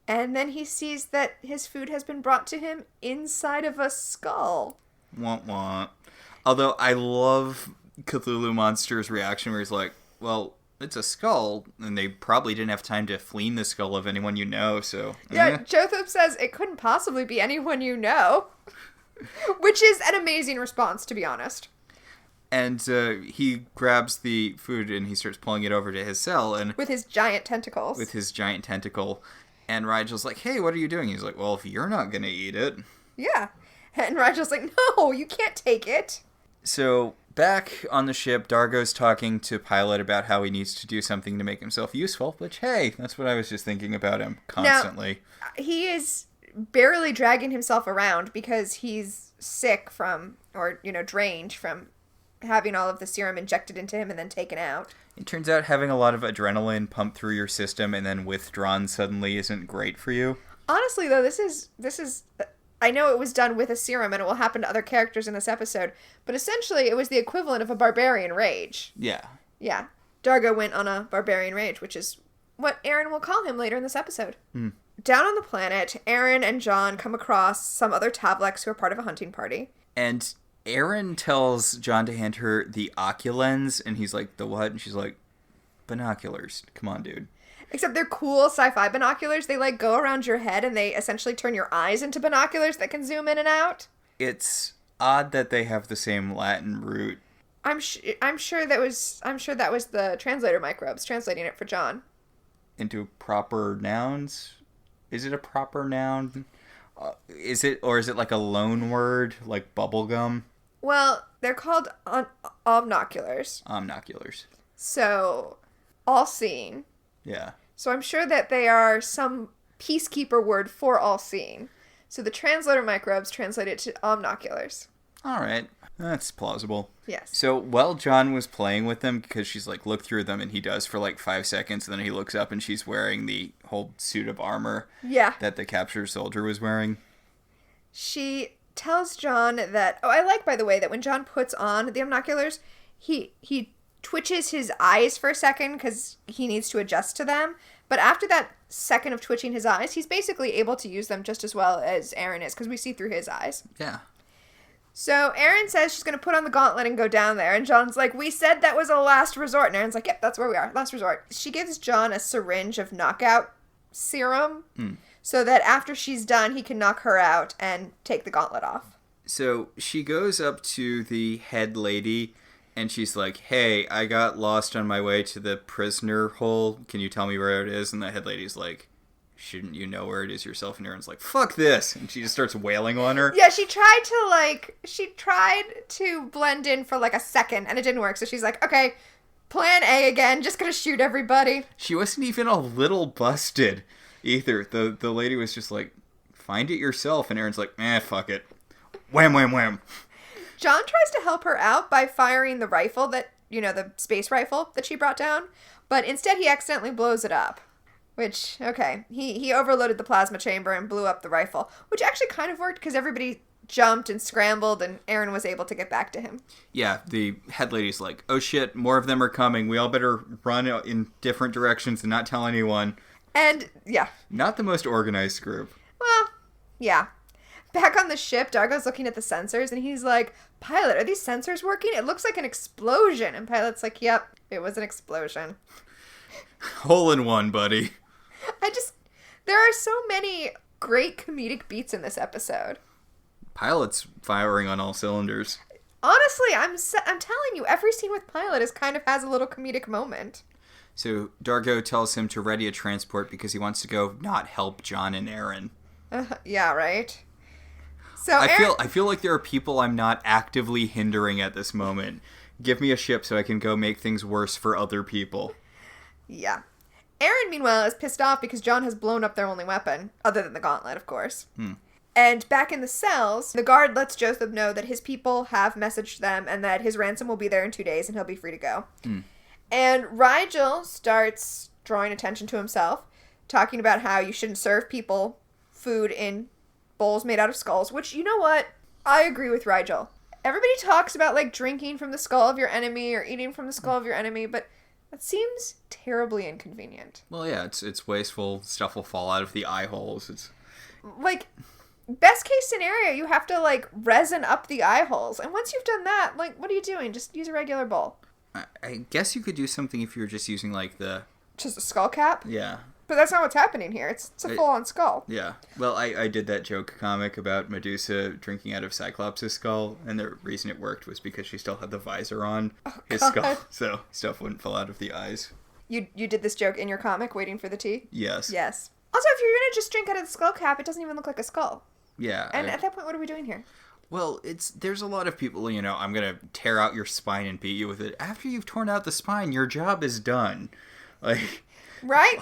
And then he sees that his food has been brought to him inside of a skull. Womp womp. Although I love Cthulhu Monster's reaction where he's like, well, it's a skull, and they probably didn't have time to clean the skull of anyone you know, so... Yeah, Jotham says it couldn't possibly be anyone you know. Which is an amazing response, to be honest. And he grabs the food and he starts pulling it over to his cell. And with his giant tentacles. With his giant tentacle. And Rigel's like, hey, what are you doing? He's like, well, if you're not going to eat it. Yeah. And Rigel's like, no, you can't take it. So back on the ship, Dargo's talking to Pilot about how he needs to do something to make himself useful. Which, hey, that's what I was just thinking about him constantly. Now, he is barely dragging himself around because he's sick from, or, drained from having all of the serum injected into him and then taken out. It turns out having a lot of adrenaline pumped through your system and then withdrawn suddenly isn't great for you. Honestly, though, this is I know it was done with a serum and it will happen to other characters in this episode, but essentially it was the equivalent of a barbarian rage. Yeah. Yeah. Dargo went on a barbarian rage, which is what Aaron will call him later in this episode. Down on the planet, Aaron and John come across some other Tavliks who are part of a hunting party. And Aaron tells John to hand her the oculens, and he's like, the what? And she's like, binoculars. Come on, dude. Except they're cool sci-fi binoculars. They, go around your head, and they essentially turn your eyes into binoculars that can zoom in and out. It's odd that they have the same Latin root. I'm sure that was the translator microbes translating it for John. Into proper nouns? Is it a proper noun? Is it like a loan word, like bubblegum? Well, they're called omnoculars. Omnoculars. So, all-seeing. Yeah. So I'm sure that they are some peacekeeper word for all-seeing. So the translator microbes translate it to omnoculars. All right. That's plausible. Yes. So while John was playing with them, because she's like, look through them, and he does for 5 seconds, and then he looks up and she's wearing the whole suit of armor that the captured soldier was wearing. She tells John that... Oh, I like, by the way, that when John puts on the omnoculars, he twitches his eyes for a second because he needs to adjust to them. But after that second of twitching his eyes, he's basically able to use them just as well as Aaron is because we see through his eyes. Yeah. So Aaron says she's going to put on the gauntlet and go down there. And John's like, we said that was a last resort. And Aaron's like, yep, that's where we are. Last resort. She gives John a syringe of knockout serum so that after she's done, he can knock her out and take the gauntlet off. So she goes up to the head lady and she's like, hey, I got lost on my way to the prisoner hole. Can you tell me where it is? And the head lady's like, shouldn't you know where it is yourself? And Aaron's like, fuck this. And she just starts wailing on her. Yeah, she tried to blend in for like a second and it didn't work. So she's like, okay, plan A again, just gonna shoot everybody. She wasn't even a little busted either. The lady was just like, find it yourself. And Aaron's like, fuck it. Wham, wham, wham. John tries to help her out by firing the rifle that, the space rifle that she brought down. But instead he accidentally blows it up. Which, okay, he overloaded the plasma chamber and blew up the rifle, which actually kind of worked because everybody jumped and scrambled and Aaron was able to get back to him. Yeah, the head lady's like, oh shit, more of them are coming. We all better run in different directions and not tell anyone. And, yeah. Not the most organized group. Well, yeah. Back on the ship, Dargo's looking at the sensors and he's like, Pilot, are these sensors working? It looks like an explosion. And Pilot's like, yep, it was an explosion. Hole in one, buddy. There are so many great comedic beats in this episode. Pilot's firing on all cylinders. Honestly, I'm telling you, every scene with Pilot has a little comedic moment. So Dargo tells him to ready a transport because he wants to go not help John and Aaron. Yeah, right. So I feel like there are people I'm not actively hindering at this moment. Give me a ship so I can go make things worse for other people. Yeah. Aaron, meanwhile, is pissed off because John has blown up their only weapon, other than the gauntlet, of course. And back in the cells, the guard lets Joseph know that his people have messaged them and that his ransom will be there in 2 days and he'll be free to go. And Rigel starts drawing attention to himself, talking about how you shouldn't serve people food in bowls made out of skulls, which, you know what? I agree with Rigel. Everybody talks about, like, drinking from the skull of your enemy or eating from the skull of your enemy, but that seems terribly inconvenient. Well, yeah, it's wasteful. Stuff will fall out of the eye holes. It's like, best case scenario, you have to, like, resin up the eye holes. And once you've done that, like, what are you doing? Just use a regular bowl. I guess you could do something if you were just using, like, just a skull cap? Yeah. But that's not what's happening here. It's a full-on skull. Yeah. Well, I did that joke comic about Medusa drinking out of Cyclops' skull, and the reason it worked was because she still had the visor on his skull, so stuff wouldn't fall out of the eyes. You did this joke in your comic, waiting for the tea? Yes. Yes. Also, if you're going to just drink out of the skull cap, it doesn't even look like a skull. Yeah. And at that point, what are we doing here? Well, there's a lot of people, I'm going to tear out your spine and beat you with it. After you've torn out the spine, your job is done. Like... Right?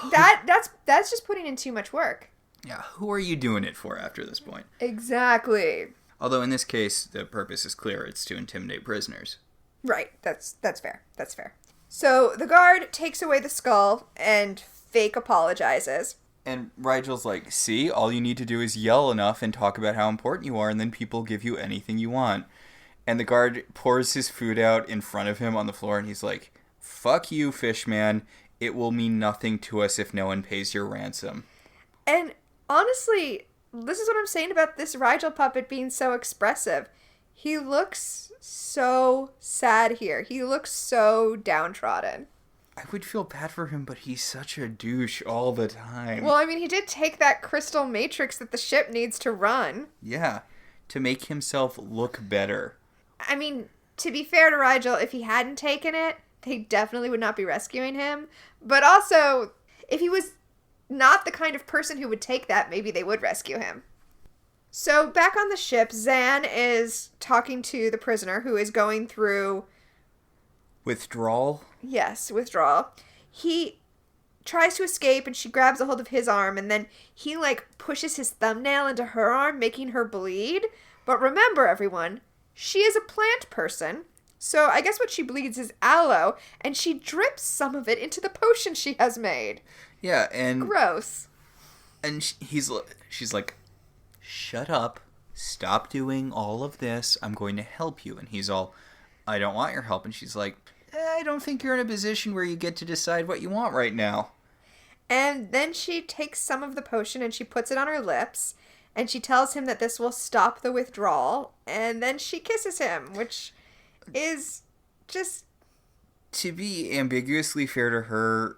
That's just putting in too much work. Yeah, who are you doing it for after this point? Exactly. Although in this case, the purpose is clear. It's to intimidate prisoners. Right. That's fair. That's fair. So the guard takes away the skull and fake apologizes. And Rigel's like, see, all you need to do is yell enough and talk about how important you are, and then people give you anything you want. And the guard pours his food out in front of him on the floor, and he's like, fuck you, fishman. It will mean nothing to us if no one pays your ransom. And honestly, this is what I'm saying about this Rigel puppet being so expressive. He looks so sad here. He looks so downtrodden. I would feel bad for him, but he's such a douche all the time. Well, I mean, he did take that crystal matrix that the ship needs to run. Yeah, to make himself look better. I mean, to be fair to Rigel, if he hadn't taken it, they definitely would not be rescuing him. But also, if he was not the kind of person who would take that, maybe they would rescue him. So back on the ship, Zan is talking to the prisoner who is going through... withdrawal? Yes, withdrawal. He tries to escape and she grabs a hold of his arm and then he, like, pushes his thumbnail into her arm, making her bleed. But remember, everyone, she is a plant person. So I guess what she bleeds is aloe, and she drips some of it into the potion she has made. Yeah, and... gross. And she's like, shut up, stop doing all of this, I'm going to help you. And he's all, I don't want your help. And she's like, I don't think you're in a position where you get to decide what you want right now. And then she takes some of the potion and she puts it on her lips, and she tells him that this will stop the withdrawal, and then she kisses him, which is just... To be ambiguously fair to her,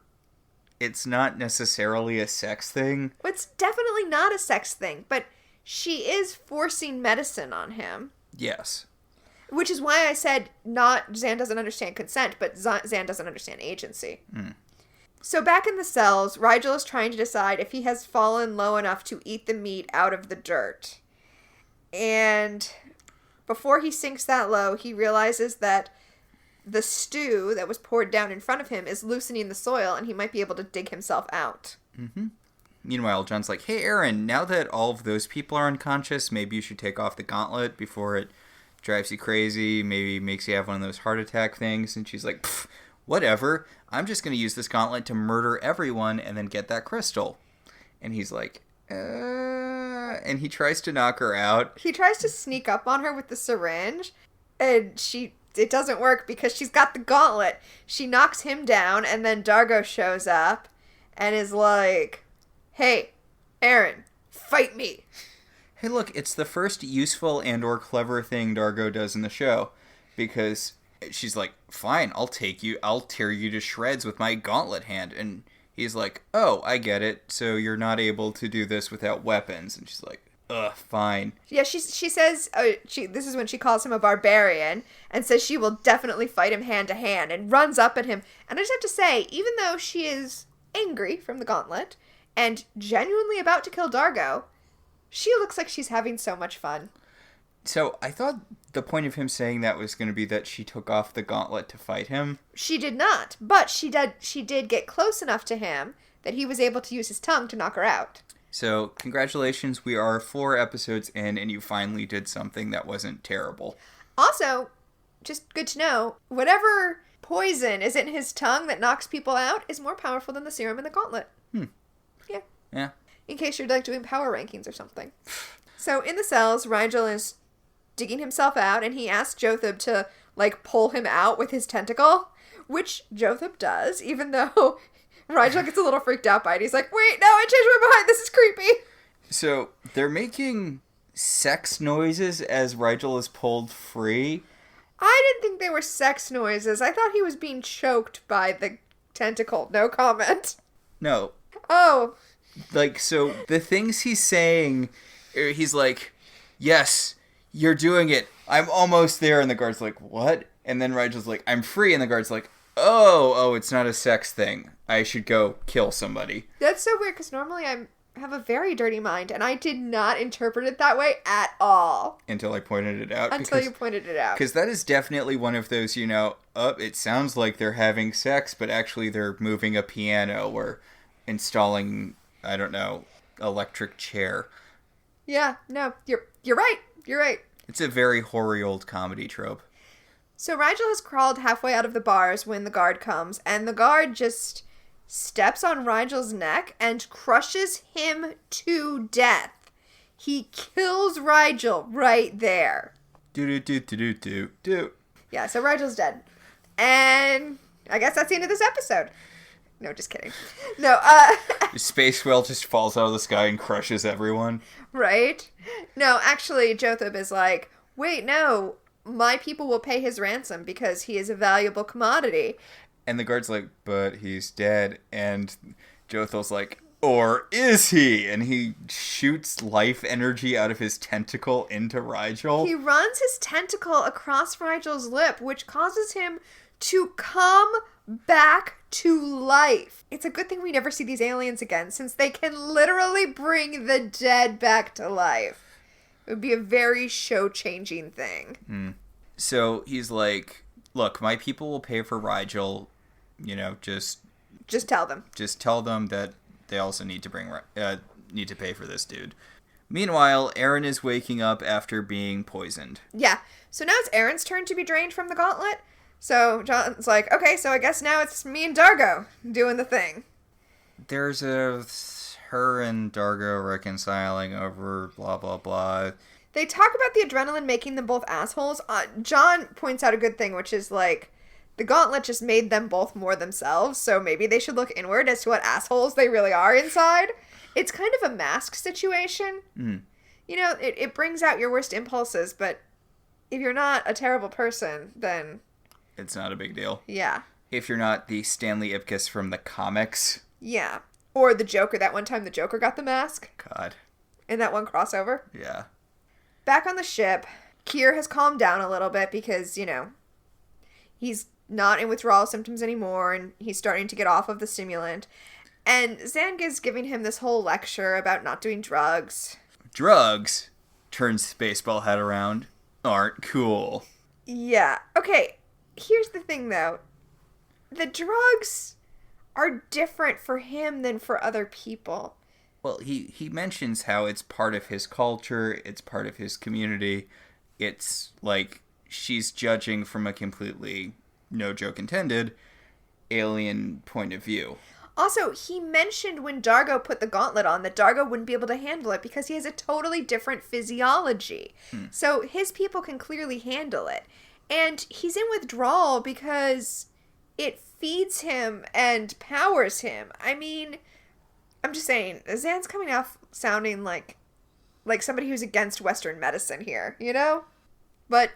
it's not necessarily a sex thing. It's definitely not a sex thing, but she is forcing medicine on him. Yes. Which is why I said not Zan doesn't understand consent, but Zan doesn't understand agency. So back in the cells, Rigel is trying to decide if he has fallen low enough to eat the meat out of the dirt. And before he sinks that low, he realizes that the stew that was poured down in front of him is loosening the soil, and he might be able to dig himself out. Meanwhile, John's like, hey, Aaron, now that all of those people are unconscious, maybe you should take off the gauntlet before it drives you crazy, maybe makes you have one of those heart attack things. And she's like, whatever, I'm just going to use this gauntlet to murder everyone and then get that crystal. And he's like, and he tries to knock her out. He tries to sneak up on her with the syringe, and it doesn't work because she's got the gauntlet. She knocks him down, and then Dargo shows up and is like, hey, Aaron, fight me. Hey, look, it's the first useful and or clever thing Dargo does in the show, because she's like, fine, I'll tear you to shreds with my gauntlet hand. And he's like, oh, I get it, so you're not able to do this without weapons. And she's like, fine. Yeah, she says, this is when she calls him a barbarian, and says she will definitely fight him hand to hand, and runs up at him. And I just have to say, even though she is angry from the gauntlet, and genuinely about to kill Dargo, she looks like she's having so much fun. So, I thought the point of him saying that was going to be that she took off the gauntlet to fight him. She did not, but she did get close enough to him that he was able to use his tongue to knock her out. So, congratulations, we are 4 episodes in, and you finally did something that wasn't terrible. Also, just good to know, whatever poison is in his tongue that knocks people out is more powerful than the serum in the gauntlet. Yeah. In case you're, doing power rankings or something. So, in the cells, Rigel is digging himself out, and he asks Jotham to, pull him out with his tentacle, which Jotham does, even though... Rigel gets a little freaked out by it. He's like, wait, no, I changed my mind. This is creepy. So, they're making sex noises as Rigel is pulled free. I didn't think they were sex noises. I thought he was being choked by the tentacle. No comment. No. Oh. So, the things he's saying, he's like, yes, you're doing it. I'm almost there. And the guard's like, what? And then Rigel's like, I'm free. And the guard's like, oh, it's not a sex thing. I should go kill somebody. That's so weird, because normally I have a very dirty mind, and I did not interpret it that way at all. Until I pointed it out. Until you pointed it out. Because that is definitely one of those, it sounds like they're having sex, but actually they're moving a piano or installing, I don't know, electric chair. Yeah, no, you're right. You're right. It's a very hoary old comedy trope. So Rigel has crawled halfway out of the bars when the guard comes, and the guard just steps on Rigel's neck and crushes him to death. He kills Rigel right there. Do. Yeah, so Rigel's dead. And I guess that's the end of this episode. No, just kidding. No, The space whale just falls out of the sky and crushes everyone. Right? No, actually, Jotham is like, wait, no, my people will pay his ransom because he is a valuable commodity. And the guard's like, but he's dead. And Jotham's like, or is he? And he shoots life energy out of his tentacle into Rigel. He runs his tentacle across Rigel's lip, which causes him to come back to life. It's a good thing we never see these aliens again, since they can literally bring the dead back to life. It would be a very show-changing thing. So he's like, look, my people will pay for Rigel. Just tell them. Just tell them that they also need to pay for this dude. Meanwhile, Aaron is waking up after being poisoned. Yeah. So now it's Aaron's turn to be drained from the gauntlet. So John's like, okay, so I guess now it's me and Dargo doing the thing. There's her and Dargo reconciling over blah, blah, blah. They talk about the adrenaline making them both assholes. John points out a good thing, which is the gauntlet just made them both more themselves, so maybe they should look inward as to what assholes they really are inside. It's kind of a mask situation. it brings out your worst impulses, but if you're not a terrible person, then... It's not a big deal. Yeah. If you're not the Stanley Ipkiss from the comics. Yeah. Or the Joker. That one time the Joker got the mask. God. In that one crossover. Yeah. Back on the ship, Kier has calmed down a little bit because, he's not in withdrawal symptoms anymore, and he's starting to get off of the stimulant. And Zanga's giving him this whole lecture about not doing drugs. Drugs, turns baseball hat around, aren't cool. Yeah. Okay, here's the thing, though. The drugs are different for him than for other people. Well, he mentions how it's part of his culture, it's part of his community. It's like she's judging from a completely, no joke intended, alien point of view. Also, he mentioned when Dargo put the gauntlet on that Dargo wouldn't be able to handle it because he has a totally different physiology. So his people can clearly handle it. And he's in withdrawal because it feeds him and powers him. I mean, I'm just saying, Zan's coming off sounding like somebody who's against Western medicine here, But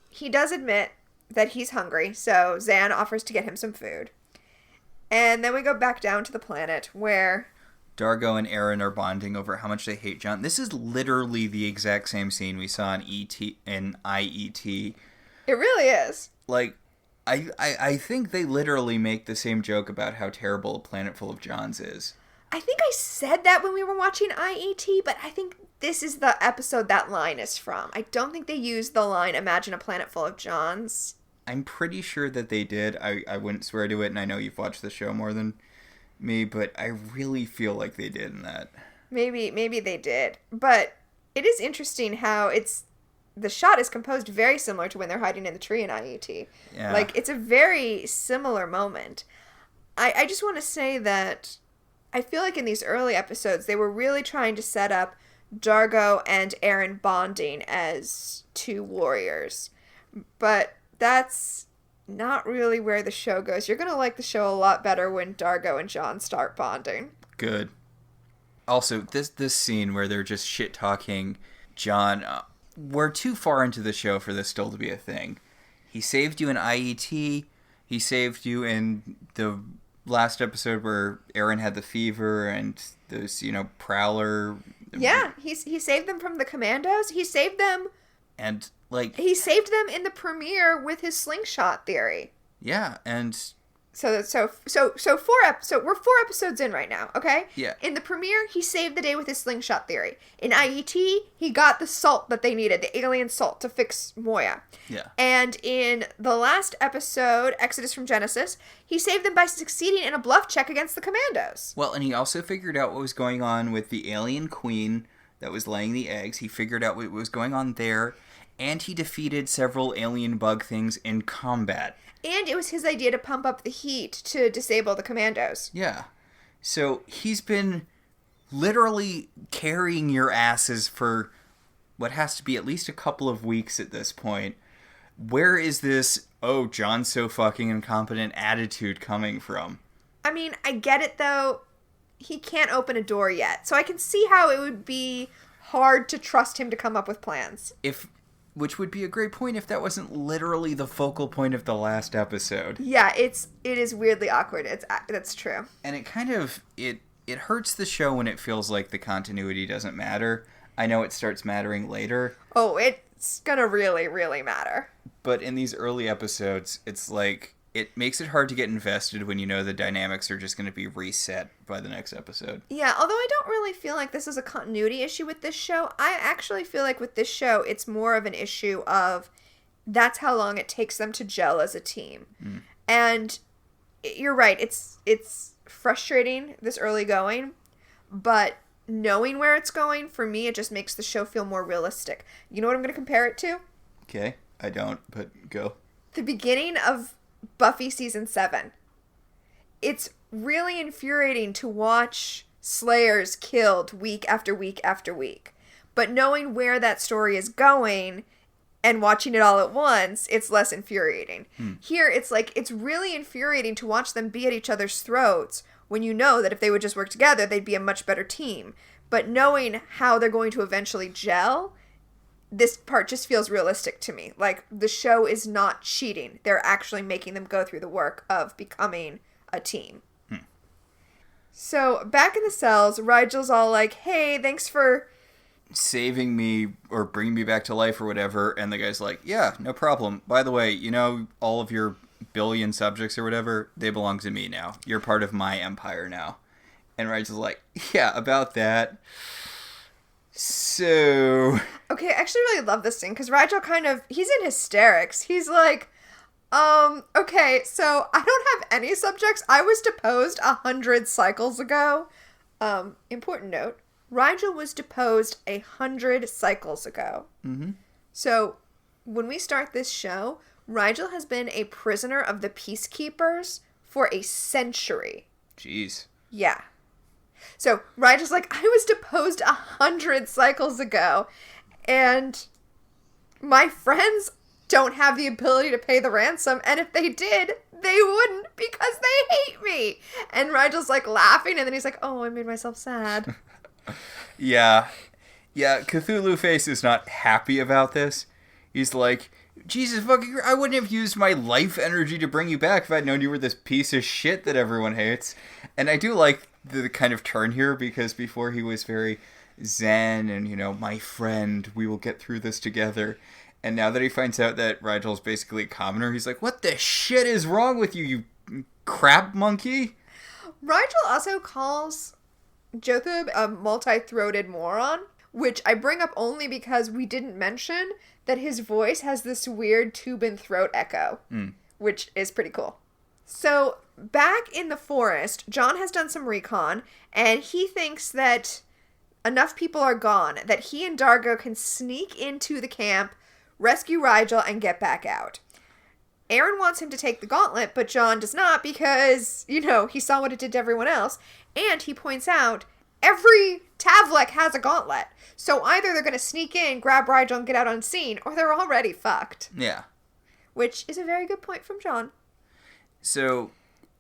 he does admit that he's hungry, so Zan offers to get him some food. And then we go back down to the planet where... Dargo and Aaron are bonding over how much they hate John. This is literally the exact same scene we saw in IET. It really is. Like, I think they literally make the same joke about how terrible a planet full of Johns is. I think I said that when we were watching IET, but I think this is the episode that line is from. I don't think they used the line, "Imagine a planet full of Johns." I'm pretty sure that they did. I wouldn't swear to it, and I know you've watched the show more than me, but I really feel like they did in that. Maybe they did. But it is interesting how the shot is composed very similar to when they're hiding in the tree in IET. Yeah. Like, it's a very similar moment. I just want to say that I feel like in these early episodes, they were really trying to set up Dargo and Aaron bonding as two warriors. But that's not really where the show goes. You're going to like the show a lot better when Dargo and John start bonding. Good. Also, this scene where they're just shit-talking John, we're too far into the show for this still to be a thing. He saved you in IET. He saved you in the last episode where Aaron had the fever and those, Prowler. Yeah, he saved them from the commandos. He saved them. And, he saved them in the premiere with his slingshot theory. Yeah, and... So we're 4 episodes in right now, okay? Yeah. In the premiere, he saved the day with his slingshot theory. In IET, he got the salt that they needed, the alien salt, to fix Moya. Yeah. And in the last episode, Exodus from Genesis, he saved them by succeeding in a bluff check against the commandos. Well, and he also figured out what was going on with the alien queen that was laying the eggs. He figured out what was going on there, and he defeated several alien bug things in combat. And it was his idea to pump up the heat to disable the commandos. Yeah. So he's been literally carrying your asses for what has to be at least a couple of weeks at this point. Where is this, oh, John's so fucking incompetent attitude coming from? I mean, I get it, though. He can't open a door yet. So I can see how it would be hard to trust him to come up with plans. Which would be a great point if that wasn't literally the focal point of the last episode. Yeah, it is weirdly awkward. That's true. And it kind of, it hurts the show when it feels like the continuity doesn't matter. I know it starts mattering later. Oh, it's gonna really, really matter. But in these early episodes, it's like, it makes it hard to get invested when you know the dynamics are just going to be reset by the next episode. Yeah, although I don't really feel like this is a continuity issue with this show. I actually feel like with this show, it's more of an issue of that's how long it takes them to gel as a team. Mm. And you're right, it's frustrating, this early going, but knowing where it's going, for me, it just makes the show feel more realistic. You know what I'm going to compare it to? Okay, I don't, but go. The beginning of Buffy season 7. It's really infuriating to watch Slayers killed week after week after week. But knowing where that story is going and watching it all at once, it's less infuriating. Here, it's like, it's really infuriating to watch them be at each other's throats when you know that if they would just work together, they'd be a much better team. But knowing how they're going to eventually gel, this part just feels realistic to me. Like, the show is not cheating. They're actually making them go through the work of becoming a team. So, back in the cells, Rigel's all like, hey, thanks for saving me or bringing me back to life or whatever. And the guy's like, yeah, no problem. By the way, you know, all of your billion subjects or whatever, they belong to me now. You're part of my empire now. And Rigel's like, yeah, about that. So... Okay, I actually really love this scene, because Rigel he's in hysterics. He's like, okay, so I don't have any subjects. I was deposed 100 cycles ago. Important note, Rigel was deposed 100 cycles ago. Mm-hmm. So, when we start this show, Rigel has been a prisoner of the Peacekeepers for a century. Jeez. Yeah. So, Rigel's like, I was deposed 100 cycles ago, and my friends don't have the ability to pay the ransom, and if they did, they wouldn't because they hate me. And Rigel's like laughing, and then he's like, oh, I made myself sad. Yeah, Cthulhu Face is not happy about this. He's like, Jesus fucking, I wouldn't have used my life energy to bring you back if I'd known you were this piece of shit that everyone hates. And I do like the kind of turn here, because before he was very zen and, you know, my friend, we will get through this together. And now that he finds out that Rigel's basically a commoner, he's like, what the shit is wrong with you, you crab monkey? Rigel also calls Jotham a multi-throated moron, which I bring up only because we didn't mention that his voice has this weird tube and throat echo, which is pretty cool. So, back in the forest, John has done some recon, and he thinks that enough people are gone that he and Dargo can sneak into the camp, rescue Rigel, and get back out. Aaron wants him to take the gauntlet, but John does not because, you know, he saw what it did to everyone else. And he points out every Tavlek has a gauntlet. So either they're going to sneak in, grab Rigel, and get out unseen, or they're already fucked. Yeah. Which is a very good point from John. So,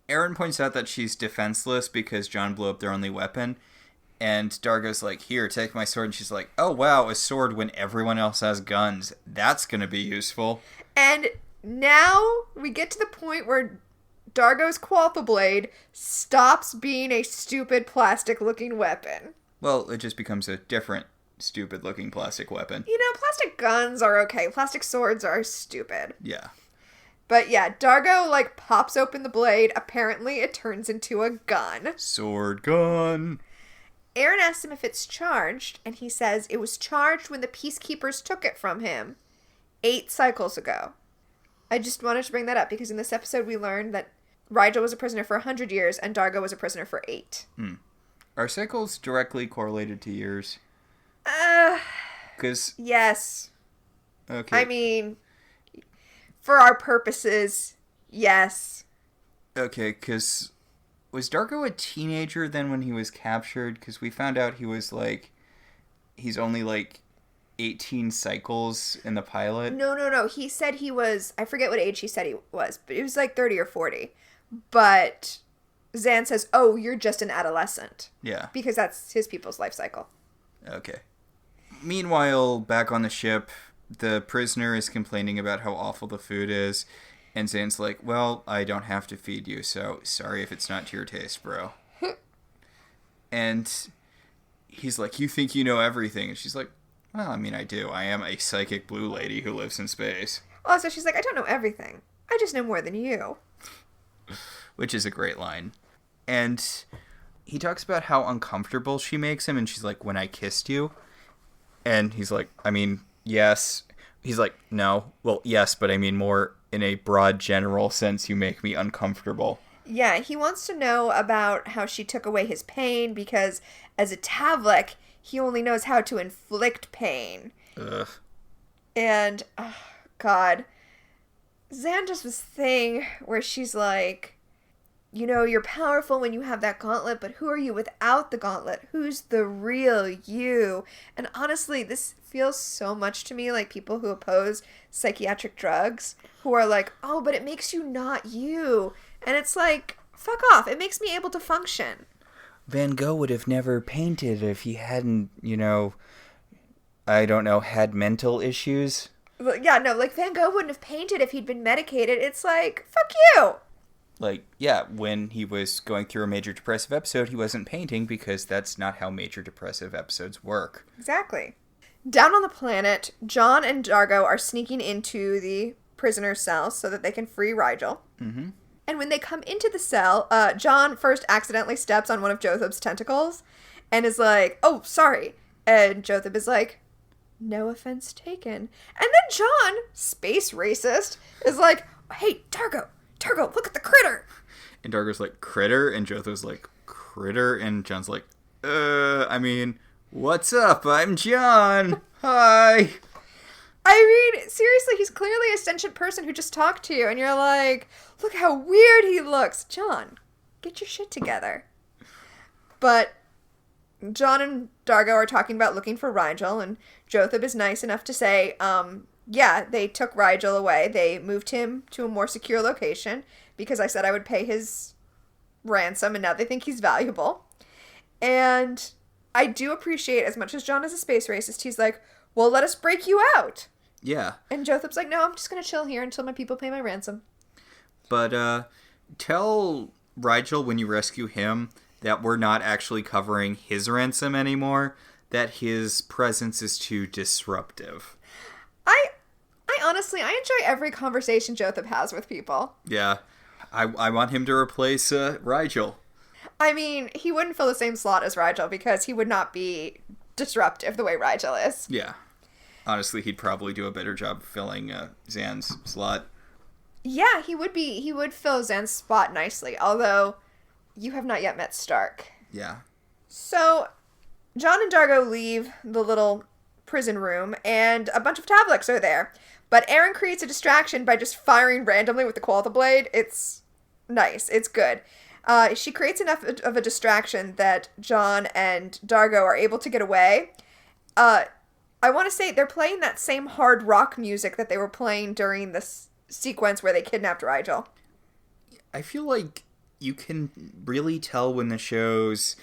Aaron points out that she's defenseless because John blew up their only weapon. And Dargo's like, here, take my sword. And she's like, oh, wow, a sword when everyone else has guns. That's going to be useful. And now we get to the point where Dargo's Qualtha Blade stops being a stupid plastic-looking weapon. Well, it just becomes a different stupid-looking plastic weapon. You know, plastic guns are okay. Plastic swords are stupid. Yeah. But yeah, Dargo, like, pops open the blade. Apparently, it turns into a gun. Sword gun. Aaron asks him if it's charged, and he says it was charged when the Peacekeepers took it from him 8 cycles ago. I just wanted to bring that up because in this episode we learned that Rigel was a prisoner for 100 years and Dargo was a prisoner for 8. Are cycles directly correlated to years? Yes. Okay. I mean, for our purposes, yes. Okay, because was Dargo a teenager then when he was captured? Because we found out he was like, he's only like 18 cycles in the pilot. No. He said he was, I forget what age he said he was, but it was like 30 or 40. But Zan says, oh, you're just an adolescent. Yeah. Because that's his people's life cycle. Okay. Meanwhile, back on the ship, the prisoner is complaining about how awful the food is. And Zan's like, well, I don't have to feed you, so sorry if it's not to your taste, bro. And he's like, you think you know everything. And she's like, well, I mean, I do. I am a psychic blue lady who lives in space. Also, she's like, I don't know everything. I just know more than you. Which is a great line. And he talks about how uncomfortable she makes him, and she's like, when I kissed you? And he's like, I mean, yes. He's like, no. Well, yes, but I mean more in a broad general sense, you make me uncomfortable. Yeah, he wants to know about how she took away his pain because as a Tavlek, he only knows how to inflict pain. Ugh. And, oh, God. Zan does this thing where she's like, you know, you're powerful when you have that gauntlet, but who are you without the gauntlet? Who's the real you? And honestly, this feels so much to me like people who oppose psychiatric drugs, who are like, oh, but it makes you not you. And it's like, fuck off. It makes me able to function. Van Gogh would have never painted if he hadn't, I don't know, had mental issues. Yeah, no, like, Van Gogh wouldn't have painted if he'd been medicated. It's like, fuck you! Like, yeah, when he was going through a major depressive episode, he wasn't painting because that's not how major depressive episodes work. Exactly. Down on the planet, John and Dargo are sneaking into the prisoner's cell so that they can free Rigel. Mm-hmm. And when they come into the cell, John first accidentally steps on one of Jothab's tentacles and is like, oh, sorry. And Jothab is like, no offense taken. And then John, space racist, is like, hey, Dargo, look at the critter. And Dargo's like, critter? And Jothab's like, critter? And John's like, what's up? I'm John. Hi. I mean, seriously, he's clearly a sentient person who just talked to you, and you're like, look how weird he looks. John, get your shit together. But John and Dargo are talking about looking for Rigel, and Jothab is nice enough to say, yeah, they took Rigel away. They moved him to a more secure location because I said I would pay his ransom, and now they think he's valuable. And I do appreciate, as much as John is a space racist, he's like, well, let us break you out. Yeah. And Jothab's like, no, I'm just going to chill here until my people pay my ransom. But, tell Rigel when you rescue him that we're not actually covering his ransom anymore, that his presence is too disruptive. I honestly, I enjoy every conversation Jothab has with people. Yeah. I want him to replace, Rigel. I mean, he wouldn't fill the same slot as Rigel because he would not be disruptive the way Rigel is. Yeah. Honestly, he'd probably do a better job filling Zan's slot. Yeah, he would fill Zan's spot nicely, although you have not yet met Stark. Yeah. So, John and Dargo leave the little prison room, and a bunch of Tavliks are there. But Aaron creates a distraction by just firing randomly with the Qualta blade. It's nice. It's good. She creates enough of a distraction that John and Dargo are able to get away. I want to say they're playing that same hard rock music that they were playing during this sequence where they kidnapped Rigel. I feel like you can really tell when the show's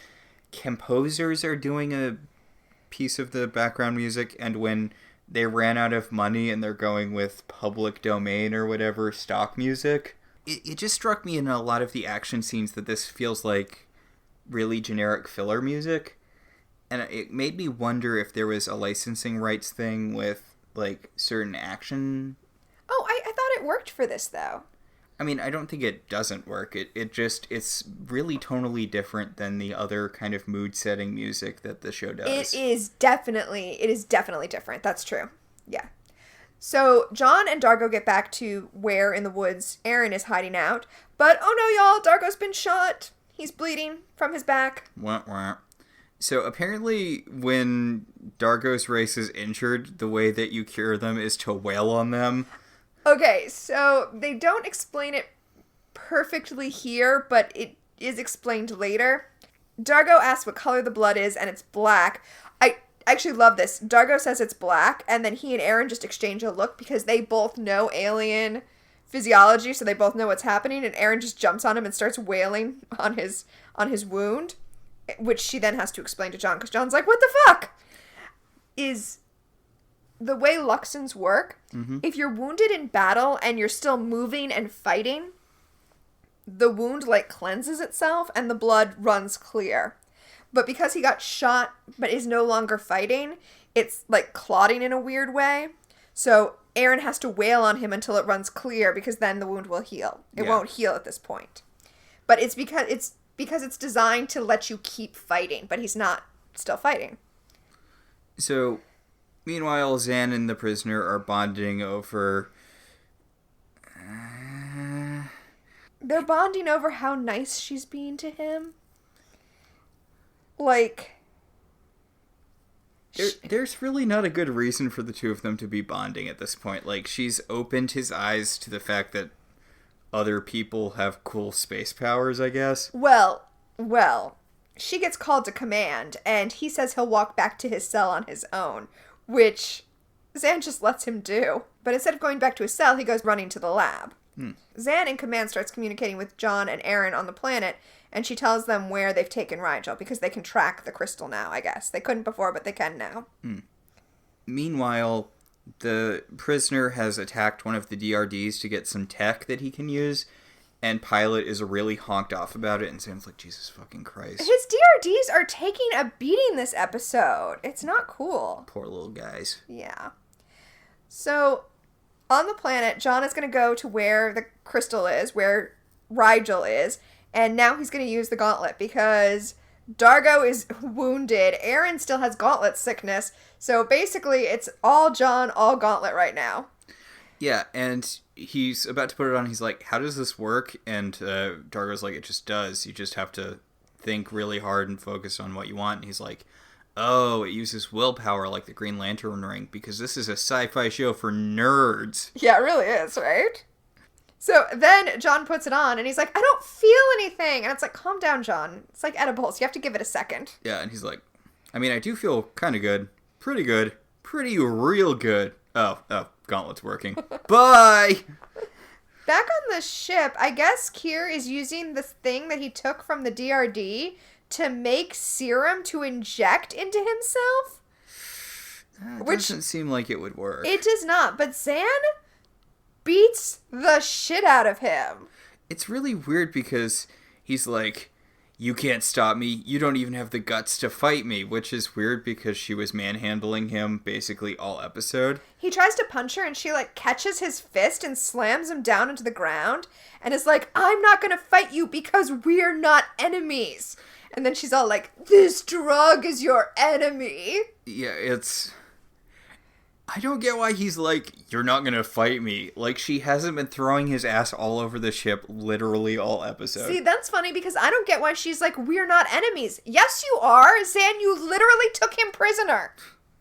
composers are doing a piece of the background music and when they ran out of money and they're going with public domain or whatever stock music. It just struck me in a lot of the action scenes that this feels like really generic filler music. And it made me wonder if there was a licensing rights thing with, like, certain action. Oh, I thought it worked for this, though. I mean, I don't think it doesn't work. It's really tonally different than the other kind of mood-setting music that the show does. It is definitely different. That's true. Yeah. So, John and Dargo get back to where in the woods Aaron is hiding out. But, oh no, y'all, Dargo's been shot. He's bleeding from his back. Wah, wah. So apparently when Dargo's race is injured, the way that you cure them is to wail on them. Okay, so they don't explain it perfectly here, but it is explained later. Dargo asks what color the blood is, and it's black. I actually love this. Dargo says it's black, and then he and Aaron just exchange a look because they both know alien physiology, so they both know what's happening, and Aaron just jumps on him and starts wailing on his wound. Which she then has to explain to John, because John's like, what the fuck? Is the way Luxons work, if you're wounded in battle and you're still moving and fighting, the wound, like, cleanses itself and the blood runs clear. But because he got shot but is no longer fighting, it's, like, clotting in a weird way. So Aaron has to wail on him until it runs clear, because then the wound will heal. It won't heal at this point. But it's because it's designed to let you keep fighting, but he's not still fighting. So, meanwhile, Zan and the prisoner are bonding over... They're bonding over how nice she's being to him. Like... There's really not a good reason for the two of them to be bonding at this point. Like, she's opened his eyes to the fact that other people have cool space powers, I guess. Well, she gets called to command, and he says he'll walk back to his cell on his own, which Zan just lets him do. But instead of going back to his cell, he goes running to the lab. Zan in command starts communicating with John and Aaron on the planet, and she tells them where they've taken Rigel, because they can track the crystal now, I guess. They couldn't before, but they can now. Meanwhile, the prisoner has attacked one of the DRDs to get some tech that he can use, and Pilot is really honked off about it, and Sam's like, Jesus fucking Christ. His DRDs are taking a beating this episode. It's not cool. Poor little guys. Yeah. So, on the planet, John is going to go to where the crystal is, where Rigel is, and now he's going to use the gauntlet because Dargo is wounded. Aaron still has gauntlet sickness, so basically it's all John, all gauntlet right now. Yeah, and he's about to put it on. He's like, how does this work? And Dargo's like, it just does. You just have to think really hard and focus on what you want. And he's like, oh, it uses willpower like the Green Lantern ring because this is a sci-fi show for nerds. Yeah, it really is, right? So then John puts it on and he's like, I don't feel anything. And it's like, calm down, John. It's like edibles. You have to give it a second. Yeah, and he's like, I mean, I do feel kind of good. Pretty good. Pretty real good. Oh, gauntlet's working. Bye! Back on the ship, I guess Kier is using this thing that he took from the DRD to make serum to inject into himself. It doesn't seem like it would work. It does not, but Zan beats the shit out of him. It's really weird because he's like, you can't stop me. You don't even have the guts to fight me, which is weird because she was manhandling him basically all episode. He tries to punch her and she like catches his fist and slams him down into the ground and is like, I'm not gonna fight you because we're not enemies. And then she's all like, this drug is your enemy. Yeah, I don't get why he's like, you're not gonna fight me. Like, she hasn't been throwing his ass all over the ship literally all episode. See, that's funny because I don't get why she's like, we're not enemies. Yes, you are. Zan, you literally took him prisoner.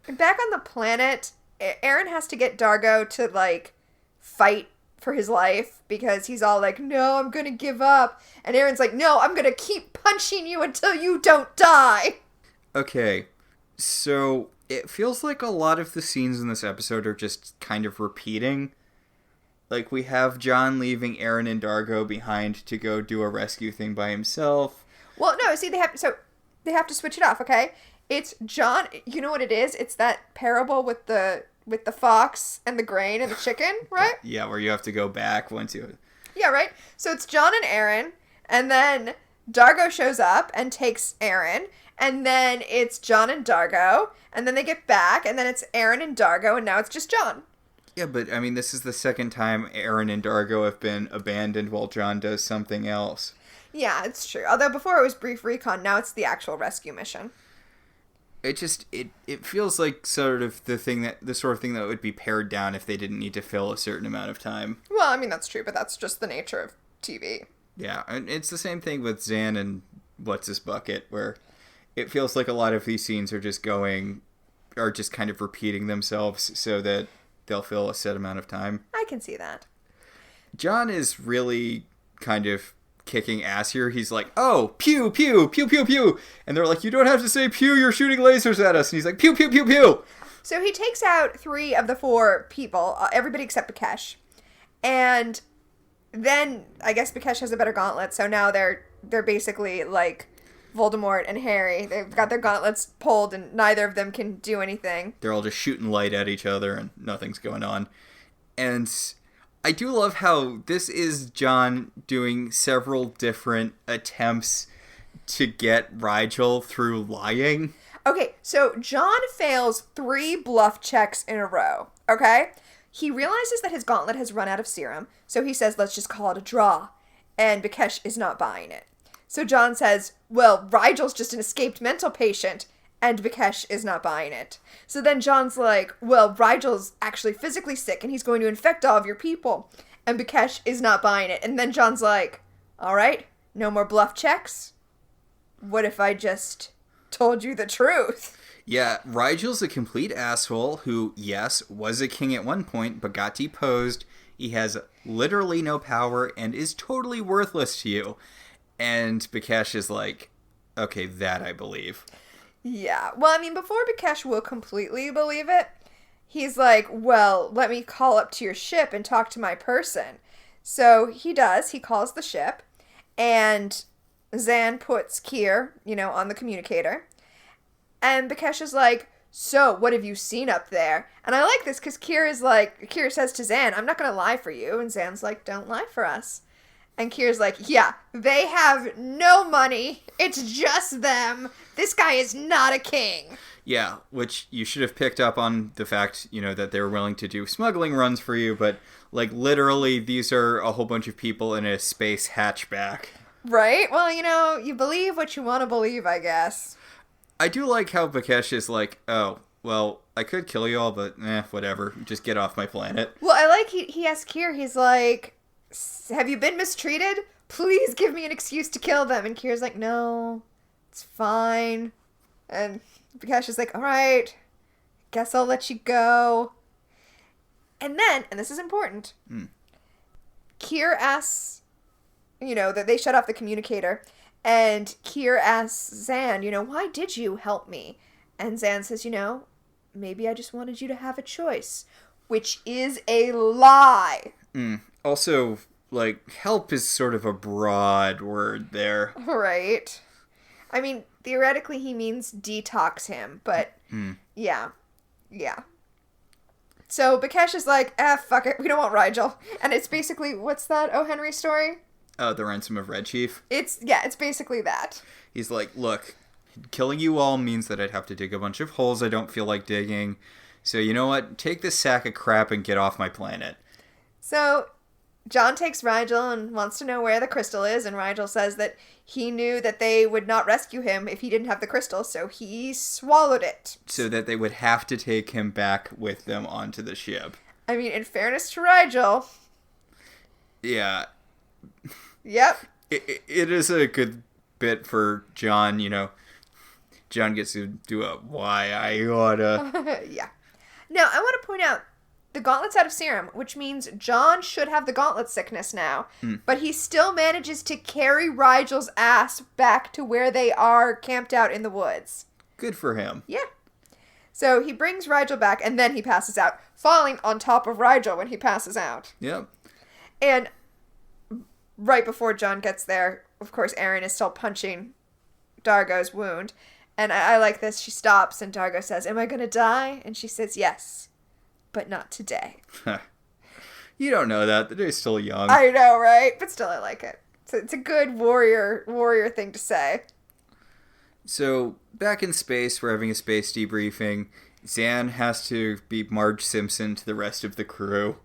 And back on the planet, Aaron has to get Dargo to, like, fight for his life because he's all like, no, I'm gonna give up. And Aaron's like, no, I'm gonna keep punching you until you don't die. Okay, so it feels like a lot of the scenes in this episode are just kind of repeating. Like, we have John leaving Aaron and Dargo behind to go do a rescue thing by himself. Well, no, see, they have to switch it off, okay? It's John, you know what it is? It's that parable with the fox and the grain and the chicken, right? Yeah, where you have to go back once you... Yeah, right? So it's John and Aaron, and then Dargo shows up and takes Aaron, and then it's John and Dargo, and then they get back, and then it's Aaron and Dargo, and now it's just John. Yeah, but, I mean, this is the second time Aaron and Dargo have been abandoned while John does something else. Yeah, it's true. Although before it was brief recon, now it's the actual rescue mission. It feels like sort of the sort of thing that would be pared down if they didn't need to fill a certain amount of time. Well, I mean, that's true, but that's just the nature of TV. Yeah, and it's the same thing with Zan and What's-His-Bucket, where it feels like a lot of these scenes are just kind of repeating themselves so that they'll fill a set amount of time. I can see that. John is really kind of kicking ass here. He's like, oh, pew, pew, pew, pew, pew. And they're like, you don't have to say pew, you're shooting lasers at us. And he's like, pew, pew, pew, pew. So he takes out 3 of the 4 people, everybody except Bikesh. And then I guess Bikesh has a better gauntlet, so now they're basically like Voldemort and Harry. They've got their gauntlets pulled and neither of them can do anything. They're all just shooting light at each other and nothing's going on. And I do love how this is John doing several different attempts to get Rigel through lying. Okay, so John fails 3 bluff checks in a row, okay? He realizes that his gauntlet has run out of serum, so he says, let's just call it a draw. And Bikesh is not buying it. So John says, well, Rigel's just an escaped mental patient, and Bikesh is not buying it. So then John's like, well, Rigel's actually physically sick, and he's going to infect all of your people. And Bikesh is not buying it. And then John's like, all right, no more bluff checks? What if I just told you the truth? Yeah, Rigel's a complete asshole who, yes, was a king at one point, but got deposed. He has literally no power and is totally worthless to you. And Bikesh is like, okay, that I believe. Yeah. Well, I mean, before Bikesh will completely believe it, he's like, well, let me call up to your ship and talk to my person. So he does. He calls the ship, and Zan puts Kier, on the communicator. And Bakesh is like, so, what have you seen up there? And I like this because Kier says to Zan, I'm not going to lie for you. And Zan's like, don't lie for us. And Kier's like, yeah, they have no money. It's just them. This guy is not a king. Yeah, which you should have picked up on the fact, that they were willing to do smuggling runs for you, but, literally, these are a whole bunch of people in a space hatchback. Right? Well, you believe what you want to believe, I guess. I do like how Bakesh is like, oh, well, I could kill you all, but whatever. Just get off my planet. Well, I like he asks Kier, he's like, have you been mistreated? Please give me an excuse to kill them. And Kier's like, no, it's fine. And Bakesh is like, all right, guess I'll let you go. And then, and this is important, Kier asks, that they shut off the communicator. And Kier asks Zan, why did you help me? And Zan says, maybe I just wanted you to have a choice. Which is a lie. Also, help is sort of a broad word there. Right. I mean, theoretically he means detox him, but yeah. So Bakesh is like, fuck it, we don't want Rigel. And it's basically, what's that O. Henry story? Oh, the Ransom of Red Chief? It's basically that. He's like, look, killing you all means that I'd have to dig a bunch of holes I don't feel like digging. So you know what? Take this sack of crap and get off my planet. So John takes Rigel and wants to know where the crystal is, and Rigel says that he knew that they would not rescue him if he didn't have the crystal, so he swallowed it. So that they would have to take him back with them onto the ship. I mean, in fairness to Rigel... Yeah. Yep. It is a good bit for John, John gets to do a why I oughta. Yeah. Now, I want to point out, the gauntlet's out of serum, which means John should have the gauntlet sickness now, but he still manages to carry Rigel's ass back to where they are camped out in the woods. Good for him. Yeah. So he brings Rigel back, and then he passes out, falling on top of Rigel when he passes out. Yep. And right before John gets there, of course, Erin is still punching Dargo's wound. And I like this. She stops, and Dargo says, am I going to die? And she says, yes, but not today. You don't know that. The day's still young. I know, right? But still, I like it. It's a good warrior thing to say. So, back in space, we're having a space debriefing. Zan has to be Marge Simpson to the rest of the crew.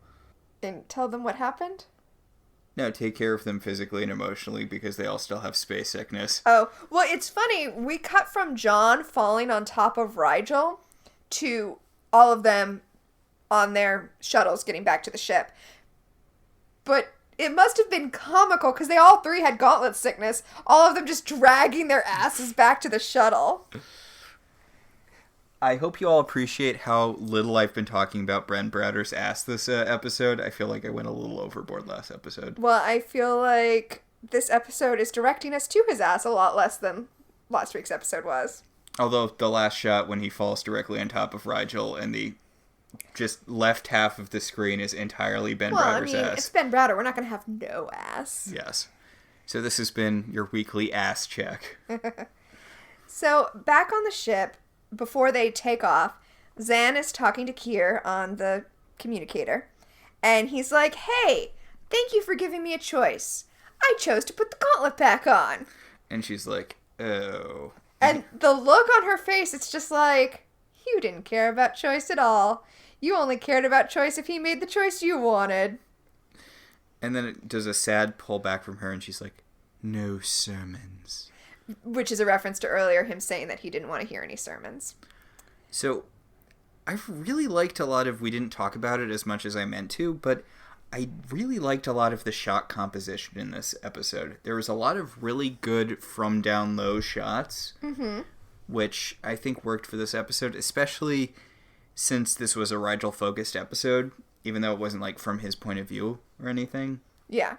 And tell them what happened? No, take care of them physically and emotionally because they all still have space sickness. Oh, well, it's funny. We cut from John falling on top of Rigel to all of them on their shuttles getting back to the ship. But it must have been comical because they all three had gauntlet sickness. All of them just dragging their asses back to the shuttle. I hope you all appreciate how little I've been talking about Bren Browder's ass this episode. I feel like I went a little overboard last episode. Well, I feel like this episode is directing us to his ass a lot less than last week's episode was. Although the last shot when he falls directly on top of Rigel and the just left half of the screen is entirely Ben Browder's ass. It's Ben Browder. We're not going to have no ass. Yes. So this has been your weekly ass check. So back on the ship, before they take off, Zan is talking to Kier on the communicator. And he's like, hey, thank you for giving me a choice. I chose to put the gauntlet back on. And she's like, oh. And the look on her face, it's just like, you didn't care about choice at all. You only cared about choice if he made the choice you wanted. And then it does a sad pullback from her, and she's like, no sermons. Which is a reference to earlier him saying that he didn't want to hear any sermons. So, I've really liked a lot of, we didn't talk about it as much as I meant to, but I really liked a lot of the shot composition in this episode. There was a lot of really good from down low shots, which I think worked for this episode, especially since this was a Rigel-focused episode, even though it wasn't, like, from his point of view or anything. Yeah.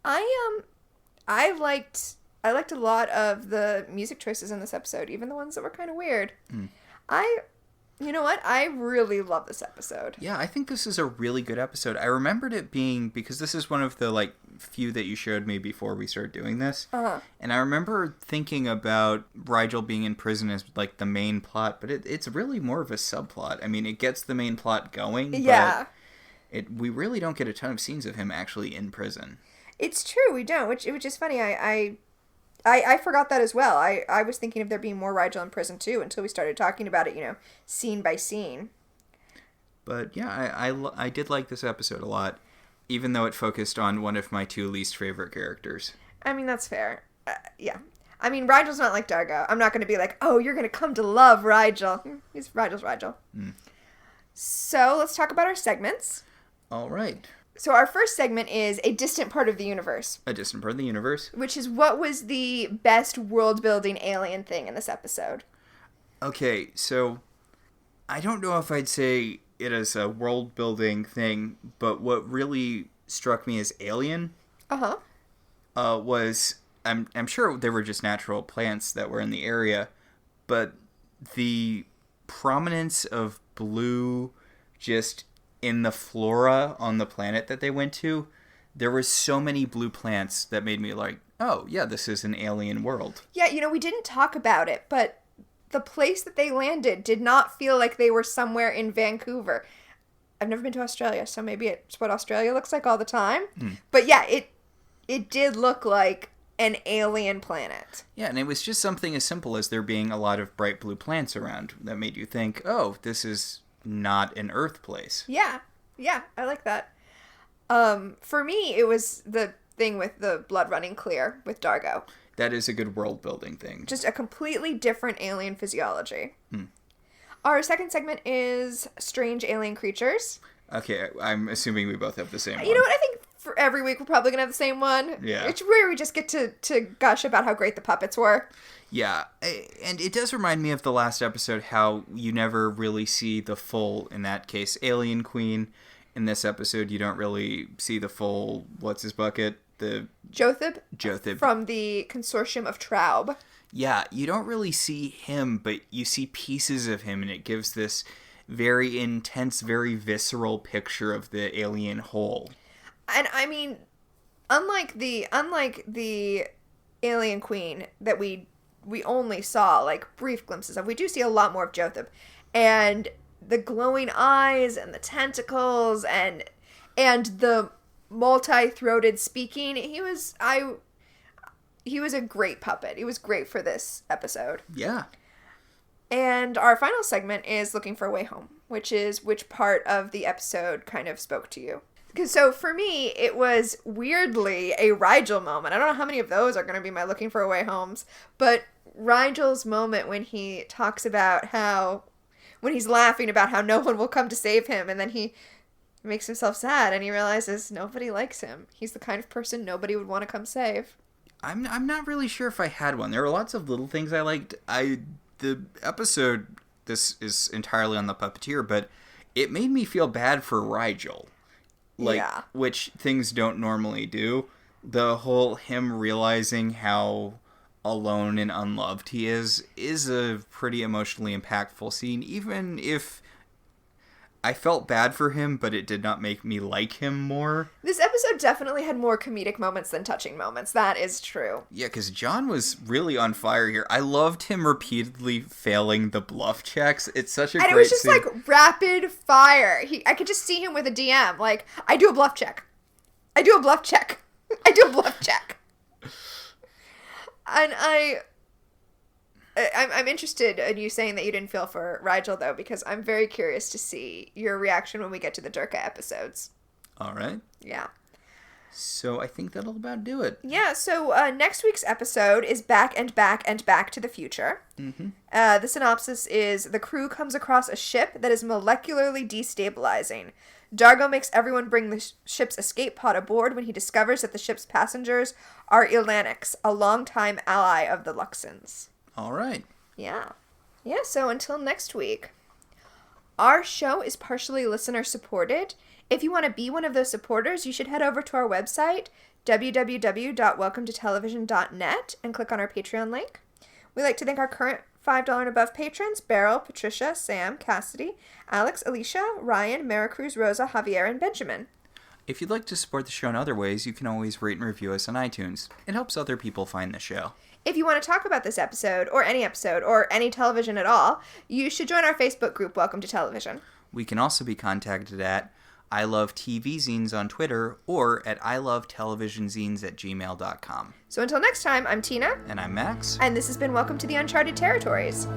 I liked a lot of the music choices in this episode, even the ones that were kind of weird. I You know what? I really love this episode. Yeah, I think this is a really good episode. I remembered it being, because this is one of the, like, few that you showed me before we started doing this. Uh-huh. And I remember thinking about Rigel being in prison as, like, the main plot, but it's really more of a subplot. I mean, it gets the main plot going, Yeah. but we really don't get a ton of scenes of him actually in prison. It's true, we don't, which is funny. I forgot that as well. I was thinking of there being more Rigel in prison too until we started talking about it, scene by scene. But yeah, I did like this episode a lot, even though it focused on one of my two least favorite characters. I mean, that's fair. Yeah. I mean, Rigel's not like Dargo. I'm not going to be like, oh, you're going to come to love Rigel. Rigel's Rigel. Mm. So let's talk about our segments. All right. So our first segment is A Distant Part of the Universe. A Distant Part of the Universe. Which is what was the best world-building alien thing in this episode. Okay, so I don't know if I'd say it is a world-building thing, but what really struck me as alien was, I'm sure they were just natural plants that were in the area, but the prominence of blue just in the flora on the planet that they went to, there were so many blue plants that made me like, oh, yeah, this is an alien world. Yeah, we didn't talk about it, but the place that they landed did not feel like they were somewhere in Vancouver. I've never been to Australia, so maybe it's what Australia looks like all the time. But yeah, it did look like an alien planet. Yeah, and it was just something as simple as there being a lot of bright blue plants around that made you think, oh, this is not an Earth place. Yeah, I like that. For me, it was the thing with the blood running clear with Dargo. That is a good world building thing. Just a completely different alien physiology. Our second segment is Strange Alien Creatures. Okay, I'm assuming we both have the same one. You know what? I think for every week we're probably going to have the same one. Yeah. It's where we just get to gush about how great the puppets were. Yeah, and it does remind me of the last episode how you never really see the full, in that case, Alien Queen. In this episode, you don't really see the full, what's his bucket? The Jothib. From the consortium of Traub. Yeah, you don't really see him, but you see pieces of him, and it gives this very intense, very visceral picture of the alien whole. And I mean, unlike the Alien Queen that we only saw like brief glimpses of, we do see a lot more of Jothib, and the glowing eyes and the tentacles and the multi-throated speaking. He was a great puppet. He was great for this episode. Yeah. And our final segment is Looking for a Way Home, which is which part of the episode kind of spoke to you. So for me, it was weirdly a Rigel moment. I don't know how many of those are going to be my Looking for a Way Homes, but Rigel's moment when he talks about when he's laughing about how no one will come to save him, and then he makes himself sad and he realizes nobody likes him. He's the kind of person nobody would want to come save. I'm not really sure if I had one. There were lots of little things I liked. The episode, this is entirely on the puppeteer, but it made me feel bad for Rigel. Which things don't normally do. The whole him realizing how alone and unloved he is a pretty emotionally impactful scene, even if I felt bad for him, but it did not make me like him more. This episode definitely had more comedic moments than touching moments. That is true. Yeah, because John was really on fire here. I loved him repeatedly failing the bluff checks. It's such a great scene. And it was just like rapid fire. I could just see him with a DM. Like, I do a bluff check. I do a bluff check. I do a bluff check. And I'm interested in you saying that you didn't feel for Rigel, though, because I'm very curious to see your reaction when we get to the Durka episodes. All right. Yeah. So I think that'll about do it. Yeah, so next week's episode is Back and Back and Back to the Future. Mm-hmm. The synopsis is, the crew comes across a ship that is molecularly destabilizing. Dargo makes everyone bring the ship's escape pod aboard when he discovers that the ship's passengers are Ilanics, a longtime ally of the Luxons. All right. Yeah. Yeah, so until next week. Our show is partially listener supported. If you want to be one of those supporters, you should head over to our website, www.welcometotelevision.net, and click on our Patreon link. We'd like to thank our current $5 and above patrons, Beryl, Patricia, Sam, Cassidy, Alex, Alicia, Ryan, Maricruz, Rosa, Javier, and Benjamin. If you'd like to support the show in other ways, you can always rate and review us on iTunes. It helps other people find the show. If you want to talk about this episode, or any television at all, you should join our Facebook group, Welcome to Television. We can also be contacted at I Love TV Zines on Twitter or at ilovetelevisionzines@gmail.com. So until next time, I'm Tina. And I'm Max. And this has been Welcome to the Uncharted Territories.